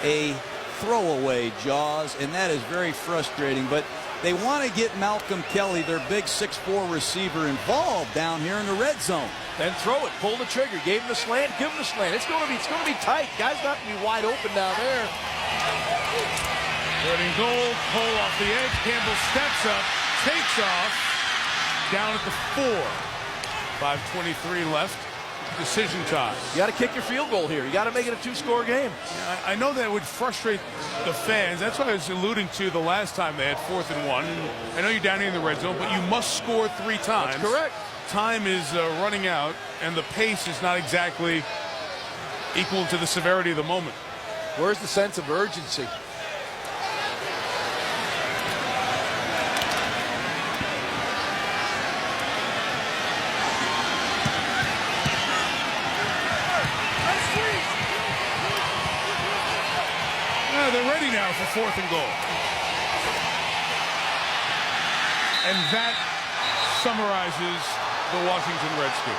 a throwaway, Jaws. And that is very frustrating. But they want to get Malcolm Kelly, their big 6'4" receiver, involved down here in the red zone. Then throw it. Pull the trigger. Gave him the slant. Give him the slant. It's going to be tight. Guys not to be wide open down there. 3rd and goal, Cole off the edge. Campbell steps up, takes off, down at the 4. 5:23 left. Decision time. You got to kick your field goal here. You got to make it a 2-score game. Yeah, I know that would frustrate the fans. That's what I was alluding to the last time they had 4th and 1. And I know you're down here in the red zone, but you must score 3 times. That's correct. Time is running out, and the pace is not exactly equal to the severity of the moment. Where's the sense of urgency? for 4th and goal. And that summarizes the Washington Redskins.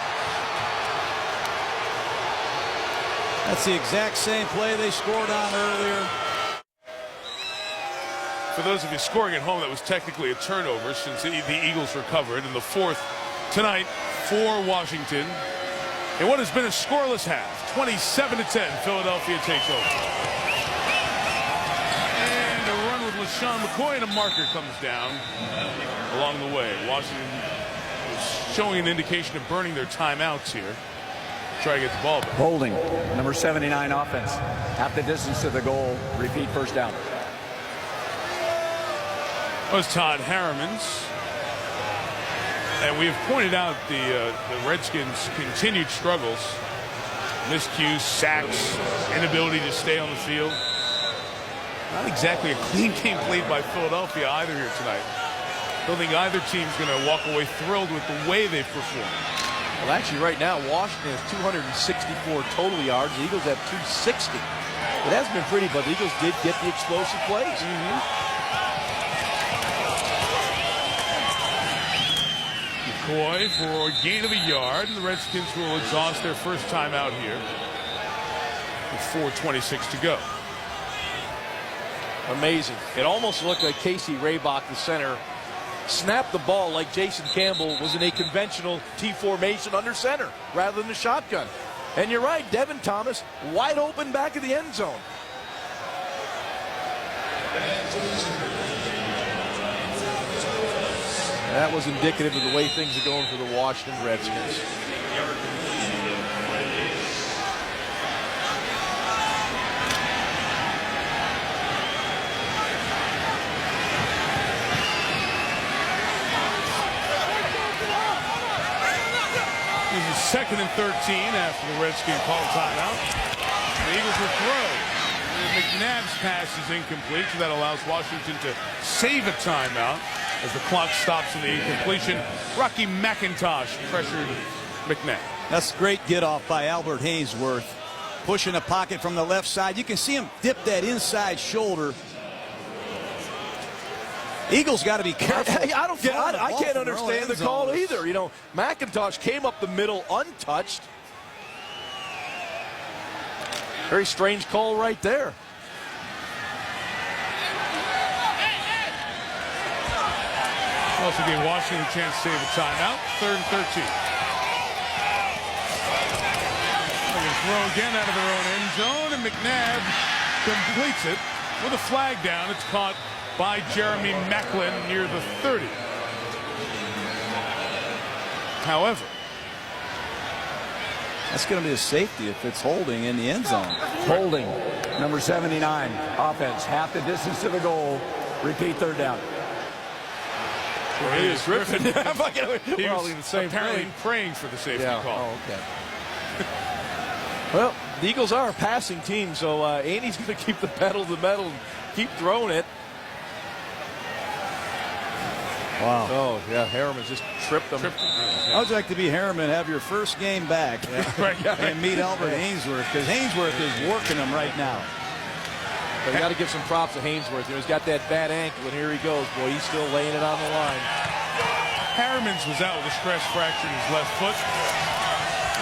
That's the exact same play they scored on earlier. For those of you scoring at home, that was technically a turnover since the Eagles recovered. And the 4th tonight for Washington. In what has been a scoreless half, 27-10, Philadelphia takes over. And a run with LaShawn McCoy, and a marker comes down along the way. Washington is showing an indication of burning their timeouts here. Try to get the ball back. Holding, number 79 offense. Half the distance to the goal. Repeat first down. That was Todd Harriman's. And we have pointed out the Redskins' continued struggles. Miscues, sacks, inability to stay on the field. Not exactly a clean game played by Philadelphia either here tonight. Don't think either team's going to walk away thrilled with the way they've performed. Well, actually, right now, Washington has 264 total yards. The Eagles have 260. It hasn't been pretty, but the Eagles did get the explosive plays. McCoy for a gain of a yard, and the Redskins will exhaust their first time out here with 4:26 to go. Amazing. It almost looked like Casey Raybach, the center, snapped the ball like Jason Campbell was in a conventional T formation under center rather than a shotgun. And you're right, Devin Thomas wide open back of the end zone. That was indicative of the way things are going for the Washington Redskins. This is 2nd and 13 after the Redskins call timeout. The Eagles will throw. McNabb's pass is incomplete, so that allows Washington to save a timeout as the clock stops in the incompletion. Rocky McIntosh pressured McNabb. That's a great get off by Albert Hainsworth. Pushing the pocket from the left side. You can see him dip that inside shoulder. Eagles got to be careful. I can't understand the call either. You know, McIntosh came up the middle untouched. Very strange call right there. Also gave Washington a chance to save a timeout. 3rd and 13. They're going to throw again out of their own end zone, and McNabb completes it with a flag down. It's caught by Jeremy Macklin near the 30. However, that's going to be a safety if it's holding in the end zone. Holding, number 79 offense. Half the distance to the goal. Repeat third down. Well, it is Griffin. He was the same apparently thing. praying for the safety call. Oh, okay. Well, the Eagles are a passing team, so Andy's going to keep the pedal to the metal and keep throwing it. Wow. Oh, yeah, Harriman just tripped him. How'd you like to be Harriman, have your first game back, and meet Albert Hainsworth? Because Hainsworth is working him right now. But you got to give some props to Hainsworth. You know, he's got that bad ankle, and here he goes. Boy, he's still laying it on the line. Harriman's was out with a stress fracture in his left foot.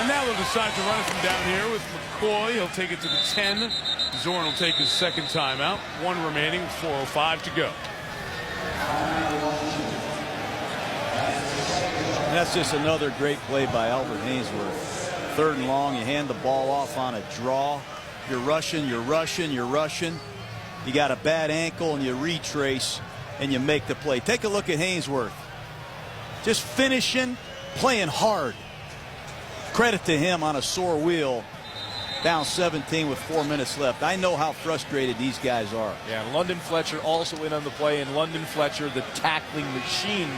And now they'll decide to run it from down here with McCoy. He'll take it to the 10. Zorn will take his second timeout. 1 remaining, 4:05 to go. And that's just another great play by Albert Hainsworth. 3rd and long, you hand the ball off on a draw. You're rushing, you're rushing, you're rushing. You got a bad ankle and you retrace and you make the play. Take a look at Hainsworth. Just finishing, playing hard. Credit to him on a sore wheel. Down 17 with 4 minutes left. I know how frustrated these guys are. Yeah, London Fletcher also in on the play, and London Fletcher, the tackling machine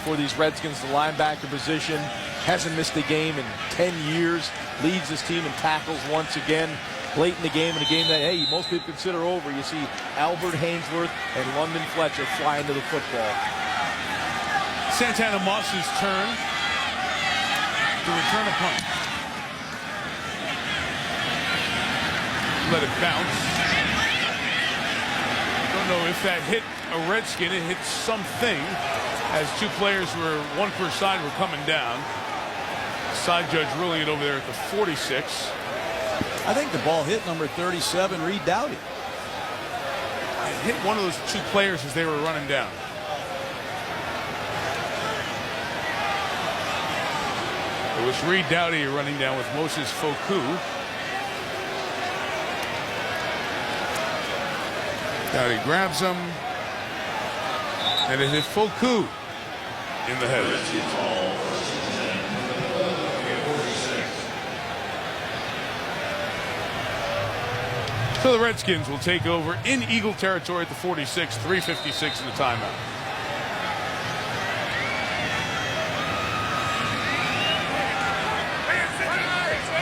for these Redskins, the linebacker position, hasn't missed a game in 10 years, leads his team in tackles once again. Late in the game, in a game that, hey, most people consider over, you see Albert Hainsworth and London Fletcher flying to the football. Santana Moss's turn to return a punt. Let it bounce. don't know if that hit a Redskin. It hit something as two players were one per side were coming down. Side judge ruling it over there at the 46. I think the ball hit number 37, Reed Dowdy. It hit one of those two players as they were running down. It was Reed Dowdy running down with Moses Foku. Dowdy grabs him, and it hit Foku in the head. So the Redskins will take over in Eagle territory at the 46, 3:56 in the timeout.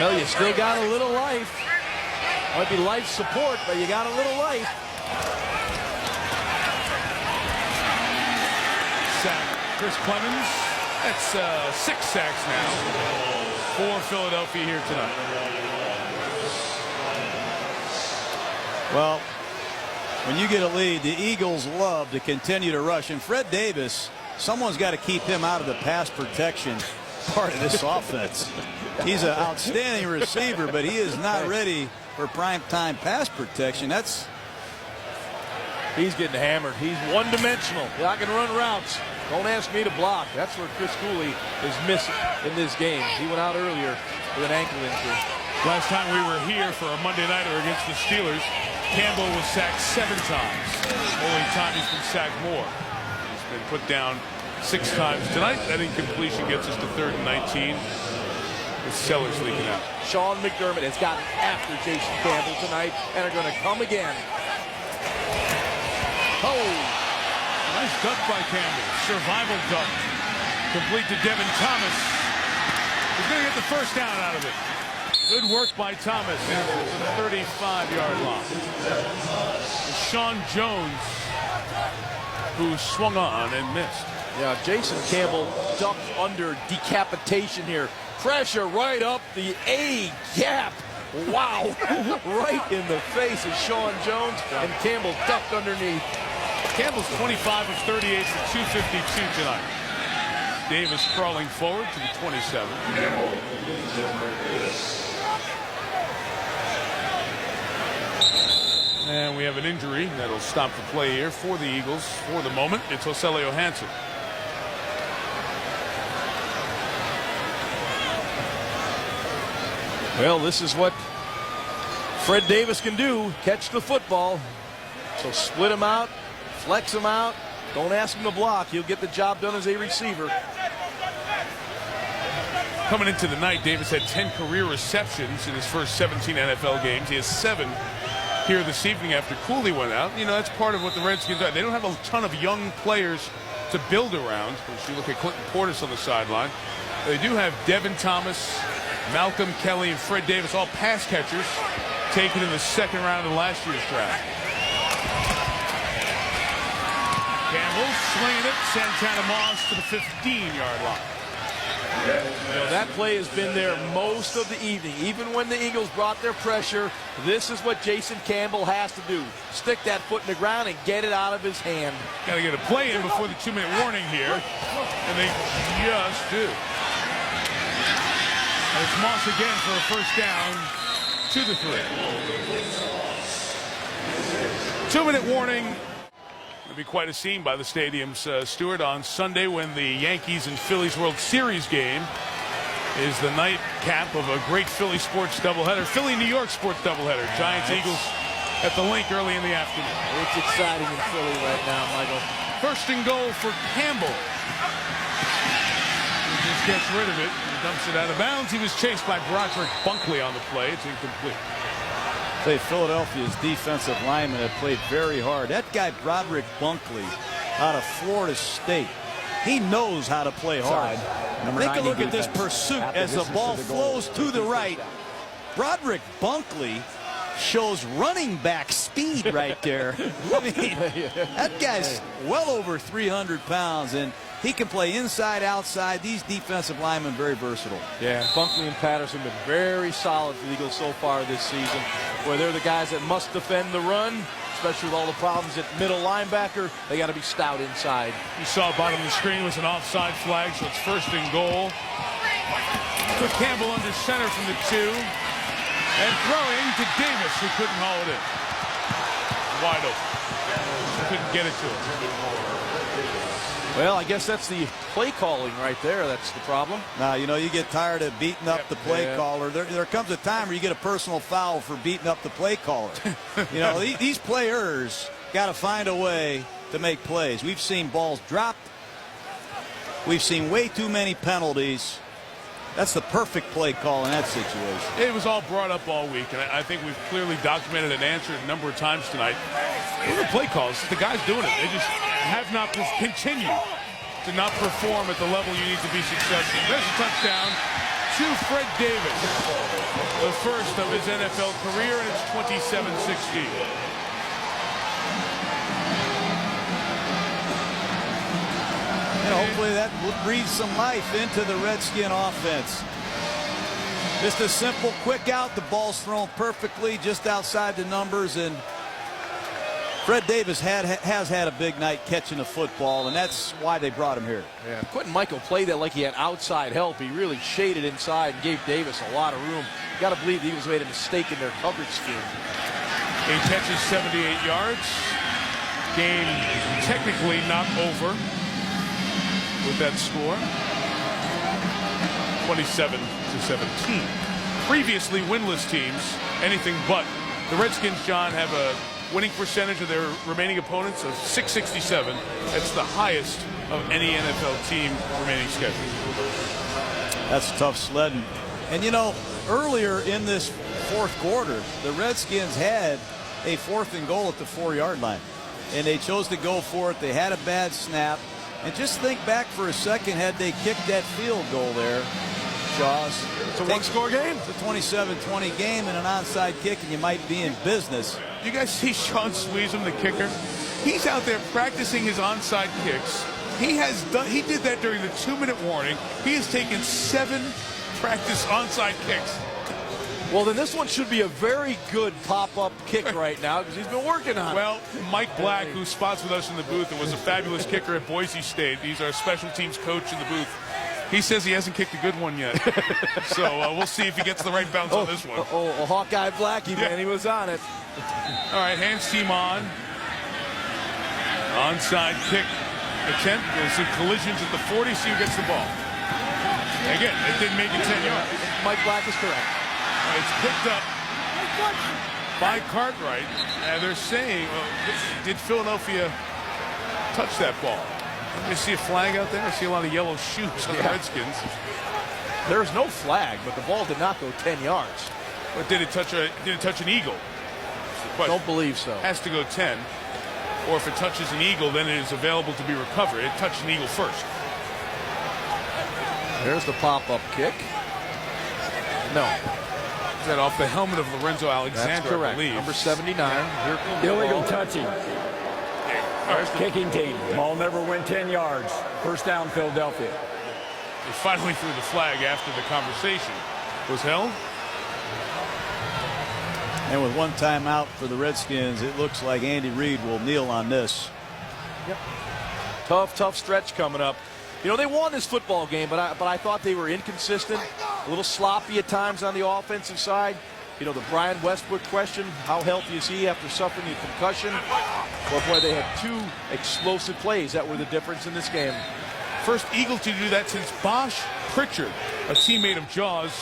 Well, you still got a little life. Might be life support, but you got a little life. Sack, Chris Clemens. That's 6 sacks now for Philadelphia here tonight. Well, when you get a lead, the Eagles love to continue to rush. And Fred Davis, someone's got to keep him out of the pass protection part of this offense. He's an outstanding receiver, but he is not ready for primetime pass protection. He's getting hammered. He's one-dimensional. I can run routes. Don't ask me to block. That's where Chris Cooley is missing in this game. He went out earlier with an ankle injury. Last time we were here for a Monday nighter against the Steelers, Campbell was sacked 7 times. Only time he's been sacked more. He's been put down 6 times tonight. That incompletion gets us to 3rd and 19 with Sellers leaking out. Sean McDermott has gotten after Jason Campbell tonight and are going to come again. Oh, nice duck by Campbell. Survival duck. Complete to Devin Thomas. He's going to get the first down out of it. Good work by Thomas. 35-yard line. Sean Jones, who swung on and missed. Yeah, Jason Campbell ducked under decapitation here. Pressure right up the A gap. Wow. Right in the face of Sean Jones, and Campbell ducked underneath. Campbell's 25 of 38 for 252 tonight. Davis crawling forward to the 27. And we have an injury that'll stop the play here for the Eagles for the moment. It's Joselio Hansen. Well, this is what Fred Davis can do. Catch the football. So split him out, flex him out. Don't ask him to block. He'll get the job done as a receiver. Coming into the night, Davis had 10 career receptions in his first 17 NFL games. He has 7 here this evening after Cooley went out. You know, that's part of what the Redskins are. They don't have a ton of young players to build around. If you look at Clinton Portis on the sideline, they do have Devin Thomas, Malcolm Kelly, and Fred Davis, all pass catchers, taken in the 2nd round of last year's draft. Campbell slinging it. Santana Moss to the 15-yard line. You know, that play has been there most of the evening. Even when the Eagles brought their pressure, this is what Jason Campbell has to do. Stick that foot in the ground and get it out of his hand. Got to get a play in before the 2-minute warning here. And they just do. And it's Moss again for a first down to the 3. 2-minute warning. It'll be quite a scene by the stadium's steward on Sunday when the Yankees and Phillies World Series game is the nightcap of a great Philly sports doubleheader. Philly-New York sports doubleheader. Giants-Eagles at the link early in the afternoon. It's exciting in Philly right now, Michael. 1st and goal for Campbell. He just gets rid of it and dumps it out of bounds. He was chased by Broderick Bunkley on the play. It's incomplete. Say Philadelphia's defensive linemen have played very hard. That guy Broderick Bunkley out of Florida State, he knows how to play hard. Take a look at this pursuit as the ball flows to the right. Broderick Bunkley shows running back speed right there. I mean, that guy's well over 300 pounds, and he can play inside, outside. These defensive linemen very versatile. Yeah, Bunkley and Patterson have been very solid for the Eagles so far this season, where they're the guys that must defend the run, especially with all the problems at middle linebacker. They got to be stout inside. You saw bottom of the screen was an offside flag, so it's 1st and goal. Put Campbell under center from the 2. And throwing to Davis, who couldn't haul it in. Wide open. Couldn't get it to him. Well, I guess that's the play calling right there. That's the problem. Now, you know, you get tired of beating up the play caller. There comes a time where you get a personal foul for beating up the play caller. You know, these players got to find a way to make plays. We've seen balls dropped. We've seen way too many penalties. That's the perfect play call in that situation. It was all brought up all week, and I think we've clearly documented and answered a number of times tonight. Those are play calls. The guys doing it. They just have not continued to not perform at the level you need to be successful. There's a touchdown to Fred Davis, the first of his NFL career, and it's 27-16. And hopefully that will breathe some life into the Redskin offense. Just a simple, quick out. The ball's thrown perfectly just outside the numbers, and Fred Davis has had a big night catching the football, and that's why they brought him here. Yeah, Quentin Michael played that like he had outside help. He really shaded inside and gave Davis a lot of room. You got to believe the Eagles made a mistake in their coverage scheme. 8 catches, 78 yards. Game technically not over with that score. 27-17. Previously winless teams, anything but. The Redskins, John, have a winning percentage of their remaining opponents of .667. That's the highest of any NFL team remaining schedule. That's tough sledding. And you know, earlier in this 4th quarter, the Redskins had a 4th and goal at the 4-yard line, and they chose to go for it. They had a bad snap. And just think back for a second, had they kicked that field goal there, Jaws. It's a one-score game. It's a 27-20 game and an onside kick, and you might be in business. You guys see Sean Sweezum, the kicker? He's out there practicing his onside kicks. He did that during the 2-minute warning. He has taken 7 practice onside kicks. Well, then this one should be a very good pop-up kick right now because he's been working on it. Well, Mike Black, who spots with us in the booth and was a fabulous kicker at Boise State, he's our special teams coach in the booth. He says he hasn't kicked a good one yet. So we'll see if he gets the right bounce on this one. Hawkeye Blackie, man, he was on it. All right, hands team on. Onside kick attempt. There's some collisions at the 40. See who gets the ball. Again, it didn't make it 10 yards. Mike Black is correct. It's picked up by Cartwright, and they're saying, did Philadelphia touch that ball? You see a flag out there? I see a lot of yellow shoes on the Redskins. There's no flag, but the ball did not go 10 yards. But did it touch an eagle? Don't believe so. Has to go 10. Or if it touches an eagle, then it is available to be recovered. It touched an eagle first. There's the pop-up kick. No. Is that off the helmet of Lorenzo Alexander? That's correct. I believe. Number 79. Here comes Illegal touching. There's the Kicking team. Ball never went 10 yards. First down, Philadelphia. They finally threw the flag after the conversation was held. And with one timeout for the Redskins, it looks like Andy Reid will kneel on this. Yep. Tough stretch coming up. You know, they won this football game, but I thought they were inconsistent, a little sloppy at times on the offensive side. You know, the Brian Westbrook question, how healthy is he after suffering a concussion? Well, boy, they had 2 explosive plays that were the difference in this game. First Eagle to do that since Bosh Pritchard, a teammate of Jaws,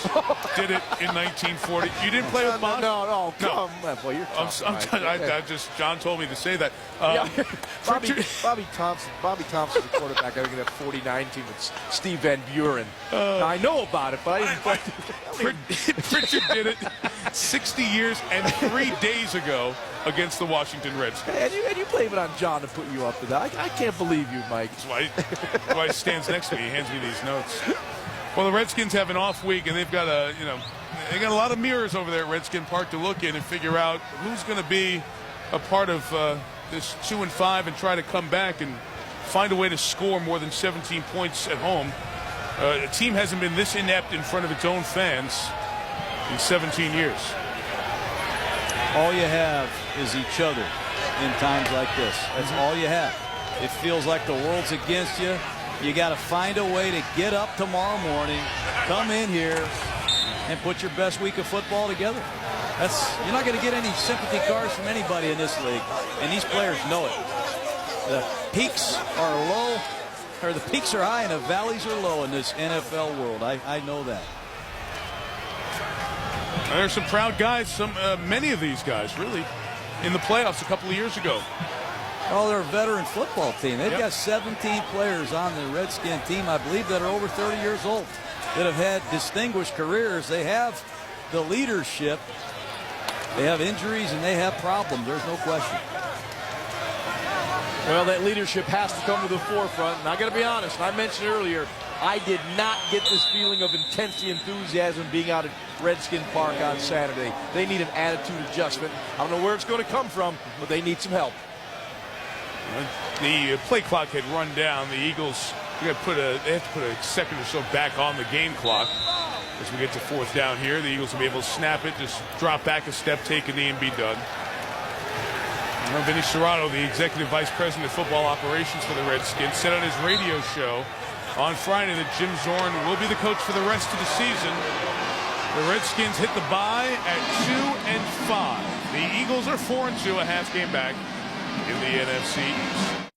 did it in 1940. You didn't play with Bosh? No, come on, boy, you're tough. John told me to say that. Bobby Thompson, the quarterback, I think that 49 team with Steve Van Buren. Now, I know about it, but I didn't play. Pritchard did it 60 years and 3 days ago against the Washington Redskins. And you blame it on John to put you up to that. I can't believe you, Mike. That's why he stands next to me. He hands me these notes. Well, the Redskins have an off week, and they've got they got a lot of mirrors over there at Redskin Park to look in and figure out who's going to be a part of this 2-5 and try to come back and find a way to score more than 17 points at home. A team hasn't been this inept in front of its own fans in 17 years. All you have is each other in times like this. That's all you have. It feels like the world's against you. You got to find a way to get up tomorrow morning, come in here, and put your best week of football together. You're not going to get any sympathy cards from anybody in this league, and these players know it. The peaks are low, or the peaks are high, and the valleys are low in this NFL world. I know that. There's some proud guys, many of these guys, really, in the playoffs a couple of years ago. Oh, they're a veteran football team. They've got 17 players on the Redskin team, I believe, that are over 30 years old, that have had distinguished careers. They have the leadership. They have injuries and they have problems. There's no question. Well, that leadership has to come to the forefront. And I got to be honest, I mentioned earlier, I did not get this feeling of intensity, enthusiasm being out at Redskin Park on Saturday. They need an attitude adjustment. I don't know where it's going to come from, but they need some help. The play clock had run down. The Eagles, they have to put a second or so back on the game clock. As we get to fourth down here, the Eagles will be able to snap it, just drop back a step, take a knee, and be done. Vinny Serrato, the Executive Vice President of Football Operations for the Redskins, said on his radio show on Friday that Jim Zorn will be the coach for the rest of the season. The Redskins hit the bye at 2-5. The Eagles are 4-2, a half game back in the NFC East.